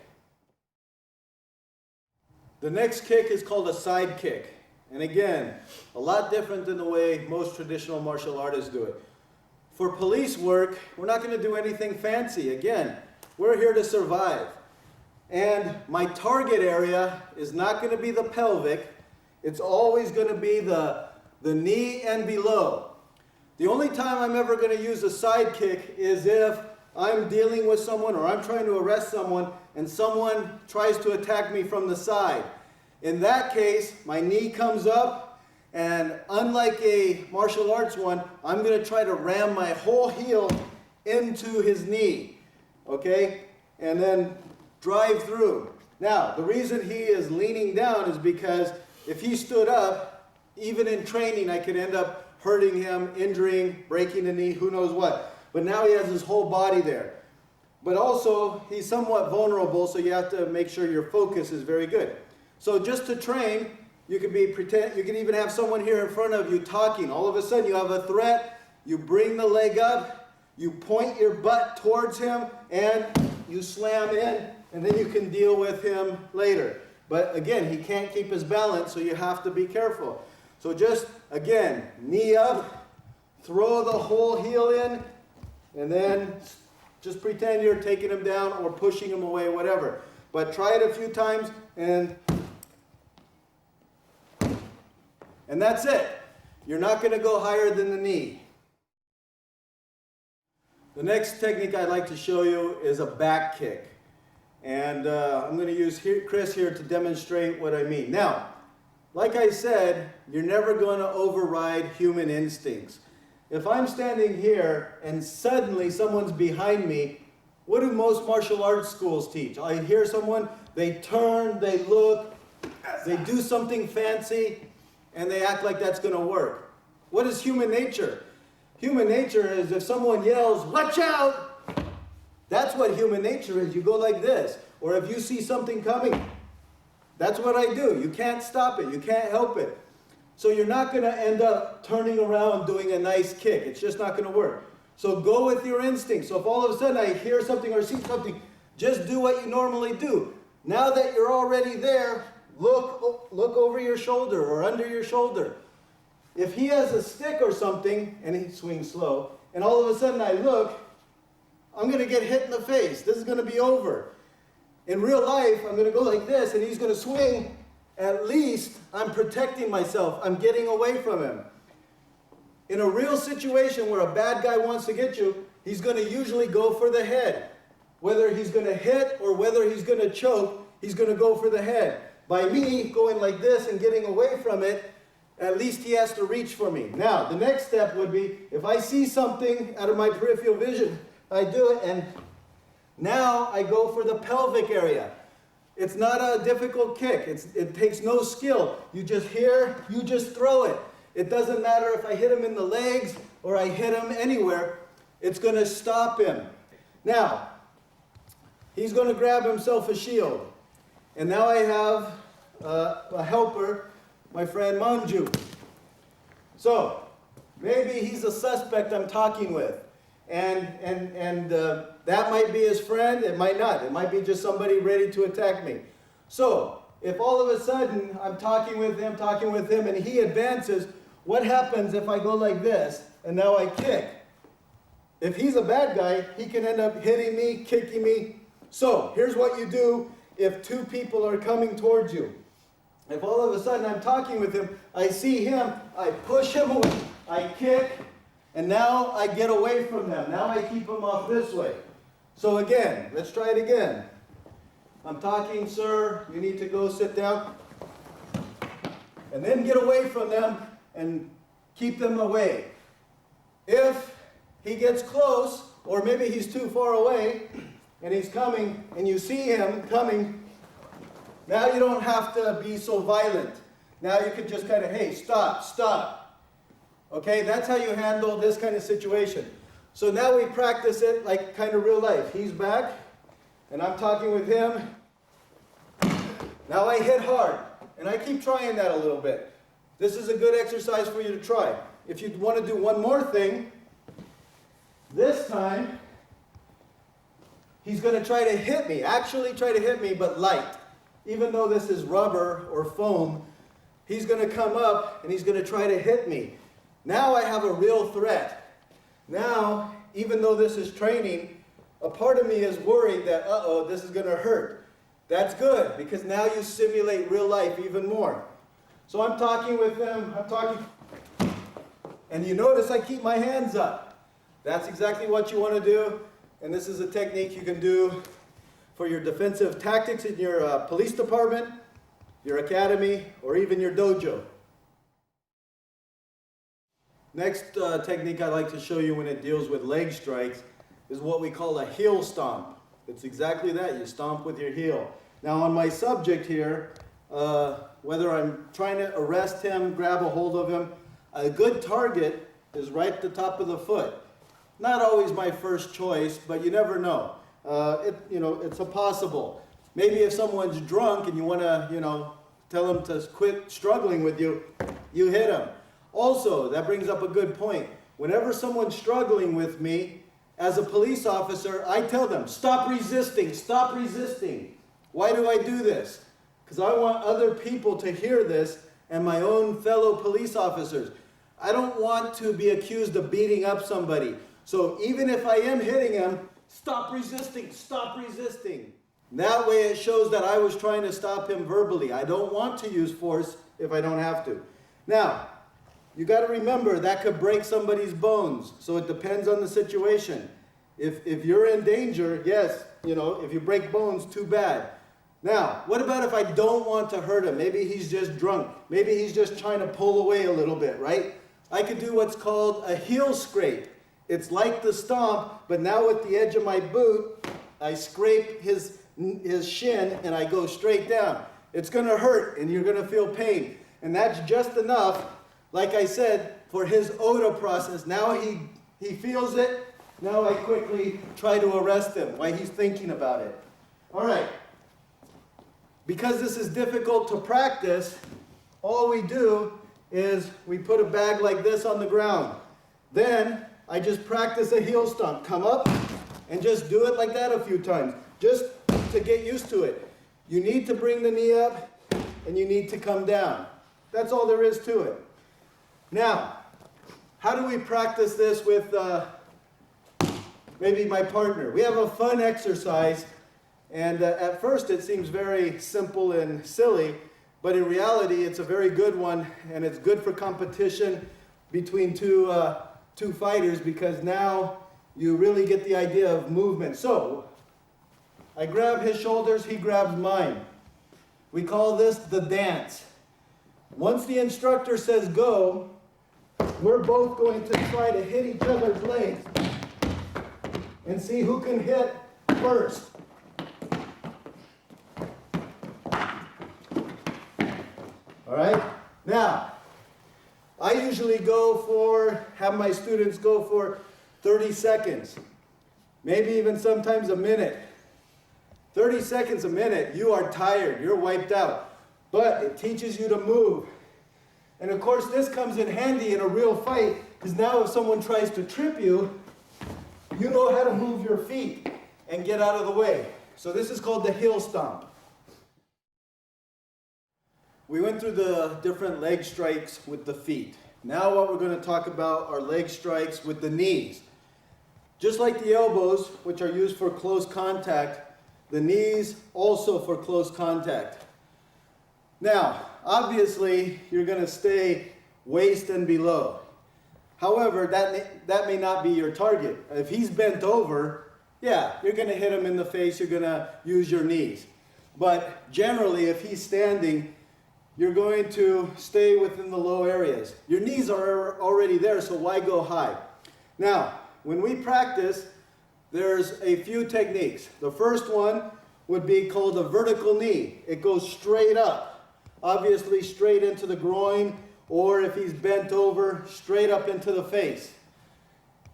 A: The next kick is called a side kick. And again, a lot different than the way most traditional martial artists do it. For police work, we're not going to do anything fancy. Again, we're here to survive. And my target area is not going to be the pelvic. It's always going to be the knee and below. The only time I'm ever going to use a side kick is if I'm dealing with someone or I'm trying to arrest someone and someone tries to attack me from the side. In that case, my knee comes up, and unlike a martial arts one, I'm going to try to ram my whole heel into his knee, okay? And then drive through. Now, the reason he is leaning down is because if he stood up, even in training, I could end up hurting him, injuring, breaking the knee, who knows what. But now he has his whole body there. But also, he's somewhat vulnerable, so you have to make sure your focus is very good. So just to train, you can even have someone here in front of you talking. All of a sudden, you have a threat, you bring the leg up, you point your butt towards him, and you slam in, and then you can deal with him later. But again, he can't keep his balance, so you have to be careful. So just, again, knee up, throw the whole heel in, and then just pretend you're taking him down or pushing him away, whatever. But try it a few times, and that's it. You're not going to go higher than the knee. The next technique I'd like to show you is a back kick. And I'm going to use Chris here to demonstrate what I mean. Now, like I said, you're never going to override human instincts. If I'm standing here and suddenly someone's behind me, what do most martial arts schools teach? I hear someone, they turn, they look, they do something fancy, and they act like that's going to work. What is human nature? Human nature is if someone yells, "Watch out!" That's what human nature is. You go like this. Or if you see something coming, that's what I do. You can't stop it. You can't help it. So you're not going to end up turning around doing a nice kick. It's just not going to work. So go with your instinct. So if all of a sudden I hear something or see something, just do what you normally do. Now that you're already there, look over your shoulder or under your shoulder. If he has a stick or something, and he swings slow, and all of a sudden I look, I'm going to get hit in the face. This is going to be over. In real life, I'm going to go like this, and he's going to swing. At least I'm protecting myself. I'm getting away from him. In a real situation where a bad guy wants to get you, he's going to usually go for the head. Whether he's going to hit or whether he's going to choke, he's going to go for the head. By me going like this and getting away from it, at least he has to reach for me. Now, the next step would be, if I see something out of my peripheral vision, I do it, and now I go for the pelvic area. It's not a difficult kick. It takes no skill. You just throw it. It doesn't matter if I hit him in the legs or I hit him anywhere. It's going to stop him. Now, he's going to grab himself a shield. And now I have a helper, my friend Manju. So, maybe he's a suspect I'm talking with. and that might be his friend, it might not. It might be just somebody ready to attack me. So, if all of a sudden I'm talking with him, and he advances, what happens if I go like this, and now I kick? If he's a bad guy, he can end up hitting me, kicking me. So, here's what you do if two people are coming towards you. If all of a sudden I'm talking with him, I see him, I push him away, I kick, and now I get away from them. Now I keep them off this way. So again, let's try it again. I'm talking, sir, you need to go sit down. And then get away from them and keep them away. If he gets close, or maybe he's too far away, and he's coming, and you see him coming, now you don't have to be so violent. Now you can just kind of, hey, stop, stop. Okay, that's how you handle this kind of situation. So now we practice it like kind of real life. He's back, and I'm talking with him. Now I hit hard, and I keep trying that a little bit. This is a good exercise for you to try. If you want to do one more thing, this time, he's going to try to hit me, actually try to hit me, but light. Even though this is rubber or foam, he's going to come up and he's going to try to hit me. Now I have a real threat. Now, even though this is training, a part of me is worried that, uh-oh, this is going to hurt. That's good, because now you simulate real life even more. So I'm talking with them, and you notice I keep my hands up. That's exactly what you want to do, and this is a technique you can do for your defensive tactics in your police department, your academy, or even your dojo. Next technique I'd like to show you when it deals with leg strikes is what we call a heel stomp. It's exactly that, you stomp with your heel. Now on my subject here, whether I'm trying to arrest him, grab a hold of him, a good target is right at the top of the foot. Not always my first choice, but you never know. It's a possible. Maybe if someone's drunk and you want to, tell them to quit struggling with you, you hit them. Also, that brings up a good point. Whenever someone's struggling with me, as a police officer, I tell them, stop resisting, stop resisting. Why do I do this? Because I want other people to hear this and my own fellow police officers. I don't want to be accused of beating up somebody. So even if I am hitting him, stop resisting, stop resisting. That way it shows that I was trying to stop him verbally. I don't want to use force if I don't have to. Now, you got to remember that could break somebody's bones. So it depends on the situation. If you're in danger, yes, if you break bones, too bad. Now, what about if I don't want to hurt him? Maybe he's just drunk. Maybe he's just trying to pull away a little bit, right? I could do what's called a heel scrape. It's like the stomp, but now with the edge of my boot, I scrape his shin and I go straight down. It's going to hurt and you're going to feel pain. And that's just enough, like I said, for his oda process. Now he feels it. Now I quickly try to arrest him while he's thinking about it. All right. Because this is difficult to practice, all we do is we put a bag like this on the ground. Then I just practice a heel stomp. Come up and just do it like that a few times, just to get used to it. You need to bring the knee up and you need to come down. That's all there is to it. Now, how do we practice this with maybe my partner? We have a fun exercise, and at first it seems very simple and silly, but in reality it's a very good one, and it's good for competition between two fighters, because now you really get the idea of movement. So, I grab his shoulders, he grabs mine. We call this the dance. Once the instructor says go, we're both going to try to hit each other's legs and see who can hit first. All right? Now, I usually have my students go for 30 seconds, maybe even sometimes a minute. 30 seconds a minute, you are tired, you're wiped out, but it teaches you to move. And of course, this comes in handy in a real fight, because now if someone tries to trip you, you know how to move your feet and get out of the way. So this is called the heel stomp. We went through the different leg strikes with the feet. Now what we're going to talk about are leg strikes with the knees. Just like the elbows, which are used for close contact, the knees also for close contact. Now, obviously, you're going to stay waist and below. However, that may not be your target. If he's bent over, yeah, you're going to hit him in the face, you're going to use your knees. But generally, if he's standing, you're going to stay within the low areas. Your knees are already there, so why go high? Now, when we practice, there's a few techniques. The first one would be called a vertical knee. It goes straight up, obviously straight into the groin, or if he's bent over, straight up into the face.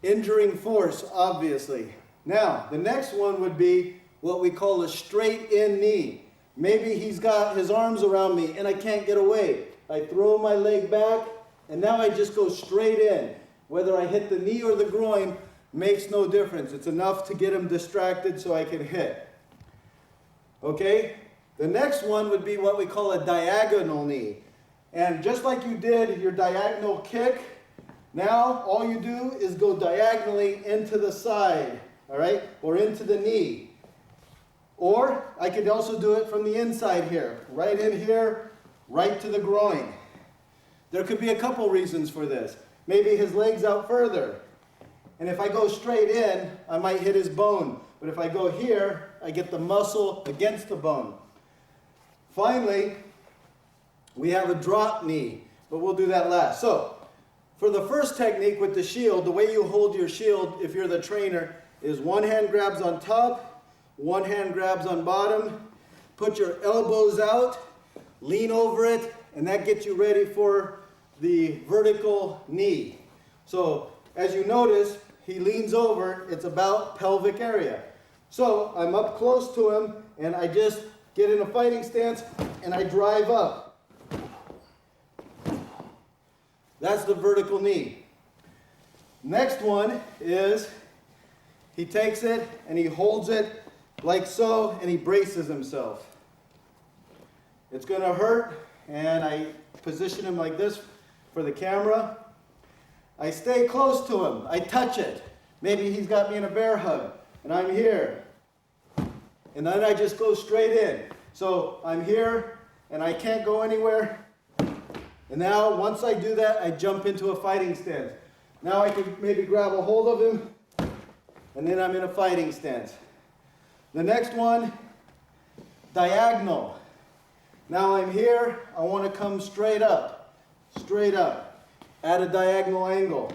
A: Injuring force, obviously. Now, the next one would be what we call a straight in knee. Maybe he's got his arms around me and I can't get away. I throw my leg back and now I just go straight in. Whether I hit the knee or the groin makes no difference. It's enough to get him distracted so I can hit. Okay? The next one would be what we call a diagonal knee. And just like you did your diagonal kick, now all you do is go diagonally into the side, all right? Or into the knee. Or I could also do it from the inside here, right in here, right to the groin. There could be a couple reasons for this. Maybe his leg's out further. And if I go straight in, I might hit his bone. But if I go here, I get the muscle against the bone. Finally, we have a drop knee, but we'll do that last. So, for the first technique with the shield, the way you hold your shield, if you're the trainer, is one hand grabs on top, one hand grabs on bottom, put your elbows out, lean over it, and that gets you ready for the vertical knee. So, as you notice, he leans over, it's about pelvic area. So, I'm up close to him, and I just get in a fighting stance, and I drive up. That's the vertical knee. Next one is he takes it and he holds it like so and he braces himself. It's going to hurt and I position him like this for the camera. I stay close to him. I touch it. Maybe he's got me in a bear hug and I'm here. And then I just go straight in. So I'm here and I can't go anywhere. And now, once I do that, I jump into a fighting stance. Now I can maybe grab a hold of him, and then I'm in a fighting stance. The next one, diagonal. Now I'm here, I want to come straight up, at a diagonal angle.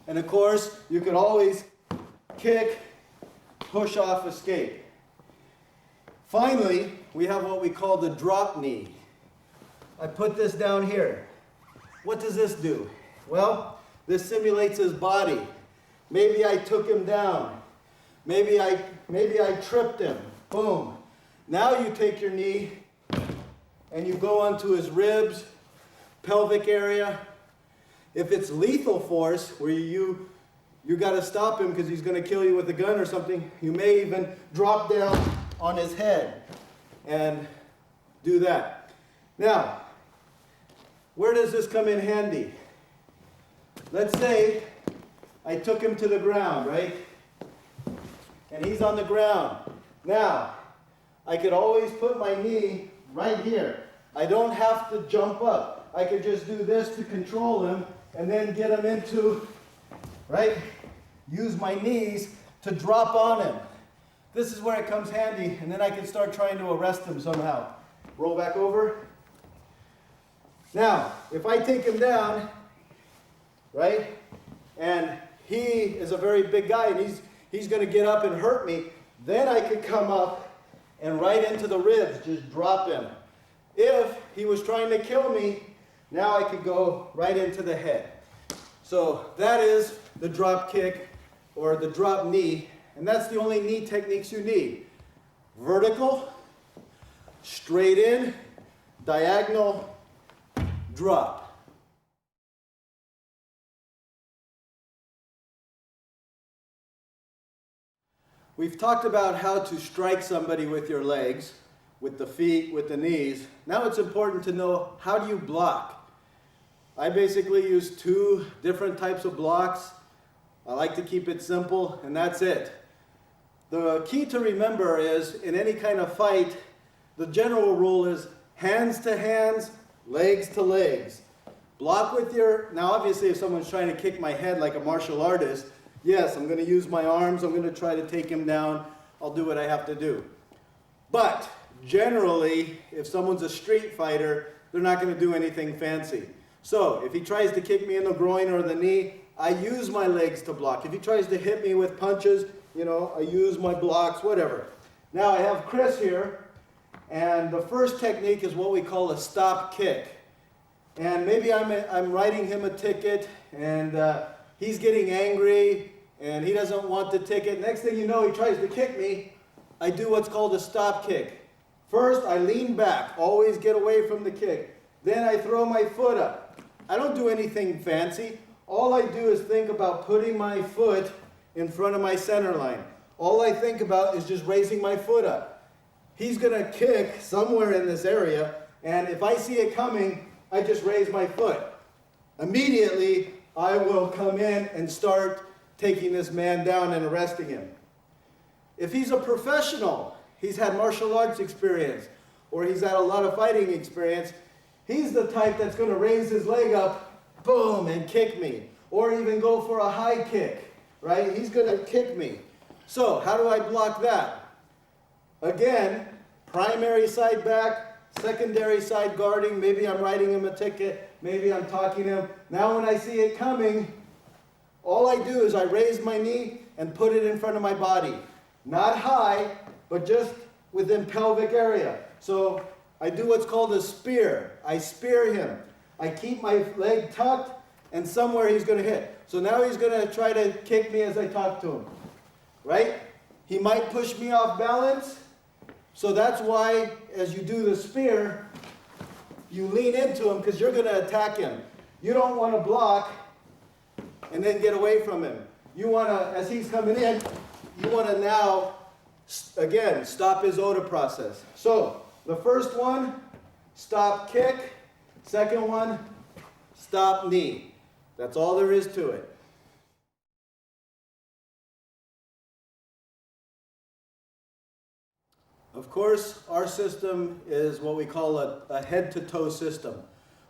A: And of course, you could always kick, push off, escape. Finally, we have what we call the drop knee. I put this down here. What does this do? Well, this simulates his body. Maybe I took him down. Maybe I tripped him. Boom. Now you take your knee and you go onto his ribs, pelvic area. If it's lethal force, where you got to stop him because he's going to kill you with a gun or something, you may even drop down on his head and do that. Now, where does this come in handy? Let's say I took him to the ground, right? And he's on the ground. Now, I could always put my knee right here. I don't have to jump up. I could just do this to control him and then get him into, right? Use my knees to drop on him. This is where it comes handy, and then I can start trying to arrest him somehow. Roll back over. Now, if I take him down, right, and he is a very big guy, and he's going to get up and hurt me, then I could come up and right into the ribs, just drop him. If he was trying to kill me, now I could go right into the head. So that is the drop kick or the drop knee. And that's the only knee techniques you need. Vertical, straight in, diagonal, drop. We've talked about how to strike somebody with your legs, with the feet, with the knees. Now it's important to know, how do you block? I basically use two different types of blocks. I like to keep it simple, and that's it. The key to remember is, in any kind of fight, the general rule is hands to hands, legs to legs. Block with your, now obviously if someone's trying to kick my head like a martial artist, yes, I'm going to use my arms, I'm going to try to take him down, I'll do what I have to do. But generally, if someone's a street fighter, they're not going to do anything fancy. So if he tries to kick me in the groin or the knee, I use my legs to block. If he tries to hit me with punches, you know, I use my blocks, whatever. Now I have Chris here, and the first technique is what we call a stop kick. And maybe I'm writing him a ticket, and he's getting angry, and he doesn't want the ticket. Next thing you know, he tries to kick me. I do what's called a stop kick. First, I lean back, always get away from the kick. Then I throw my foot up. I don't do anything fancy. All I do is think about putting my foot in front of my center line. All I think about is just raising my foot up. He's going to kick somewhere in this area, and if I see it coming, I just raise my foot. Immediately, I will come in and start taking this man down and arresting him. If he's a professional, he's had martial arts experience, or he's had a lot of fighting experience, he's the type that's going to raise his leg up, boom, and kick me. Or even go for a high kick, right? He's going to kick me. So, how do I block that? Again, primary side back, secondary side guarding. Maybe I'm writing him a ticket, maybe I'm talking to him. Now when I see it coming, all I do is I raise my knee and put it in front of my body. Not high, but just within pelvic area. So I do what's called a spear. I spear him. I keep my leg tucked, and somewhere he's going to hit. So now he's going to try to kick me as I talk to him. Right? He might push me off balance. So that's why, as you do the spear, you lean into him because you're going to attack him. You don't want to block and then get away from him. You want to, as he's coming in, you want to now, again, stop his OTA process. So, the first one, stop kick. Second one, stop knee. That's all there is to it. Of course, our system is what we call a head-to-toe system.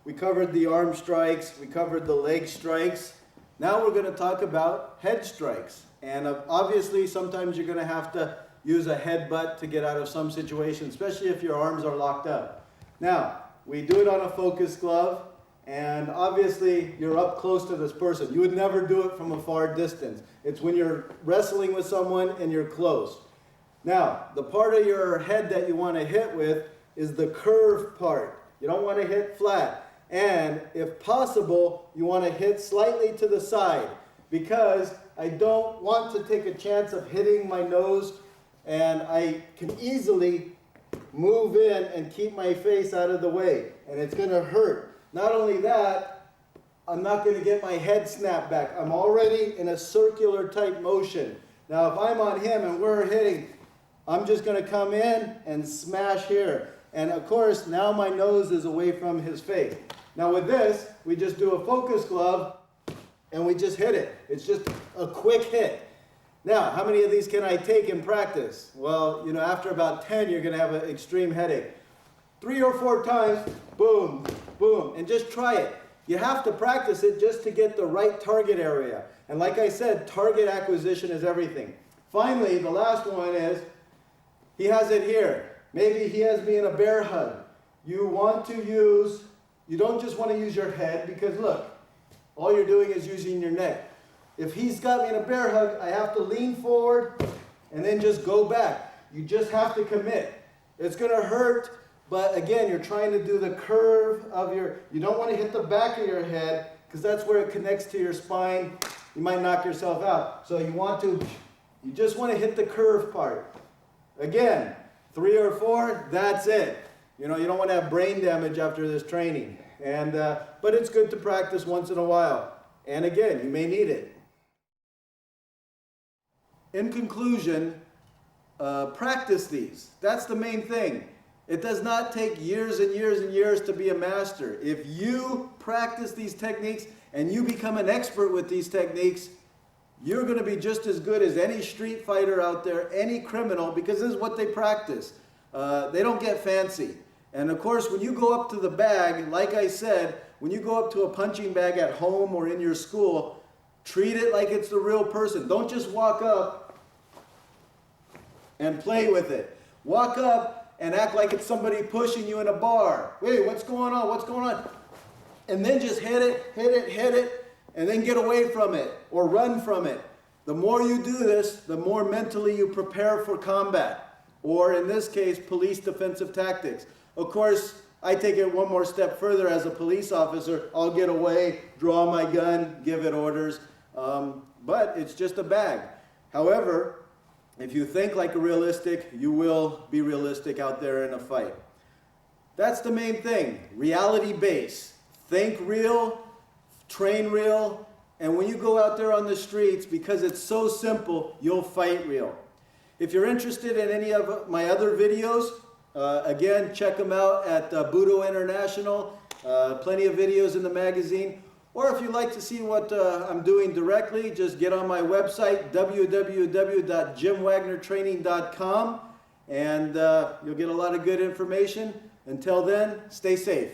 A: We covered the arm strikes, we covered the leg strikes. Now we're going to talk about head strikes. And obviously, sometimes you're going to have to use a headbutt to get out of some situations, especially if your arms are locked up. Now, we do it on a focus glove, and obviously, you're up close to this person. You would never do it from a far distance. It's when you're wrestling with someone and you're close. Now, the part of your head that you want to hit with is the curved part. You don't want to hit flat. And if possible, you want to hit slightly to the side, because I don't want to take a chance of hitting my nose, and I can easily move in and keep my face out of the way, and it's going to hurt. Not only that, I'm not going to get my head snapped back. I'm already in a circular type motion. Now, if I'm on him and we're hitting, I'm just going to come in and smash here. And of course, now my nose is away from his face. Now with this, we just do a focus glove and we just hit it. It's just a quick hit. Now, how many of these can I take in practice? Well, you know, after about 10, you're going to have an extreme headache. 3 or 4 times, boom, boom, and just try it. You have to practice it just to get the right target area. And like I said, target acquisition is everything. Finally, the last one is, he has it here. Maybe he has me in a bear hug. You don't just want to use your head, because look, all you're doing is using your neck. If he's got me in a bear hug, I have to lean forward and then just go back. You just have to commit. It's going to hurt, but again, you're trying to do the curve of you don't want to hit the back of your head, because that's where it connects to your spine. You might knock yourself out. So you just want to hit the curve part. Again, 3 or 4, that's it. You know, you don't want to have brain damage after this training. But it's good to practice once in a while. And again, you may need it. In conclusion, practice these. That's the main thing. It does not take years and years and years to be a master. If you practice these techniques and you become an expert with these techniques, you're going to be just as good as any street fighter out there, any criminal, because this is what they practice. They don't get fancy. And of course, when you go up to the bag, like I said, when you go up to a punching bag at home or in your school, treat it like it's the real person. Don't just walk up and play with it. Walk up and act like it's somebody pushing you in a bar. Wait, what's going on? What's going on? And then just hit it, and then get away from it or run from it. The more you do this, the more mentally you prepare for combat, or in this case, police defensive tactics. Of course, I take it one more step further as a police officer. I'll get away, draw my gun, give it orders, but it's just a bag. However, if you think like a realistic, you will be realistic out there in a fight. That's the main thing, reality-based. Think real, train real, and when you go out there on the streets, because it's so simple, you'll fight real. If you're interested in any of my other videos, again, check them out at Budo International. Plenty of videos in the magazine. Or if you'd like to see what I'm doing directly, just get on my website, www.jimwagnertraining.com, and you'll get a lot of good information. Until then, stay safe.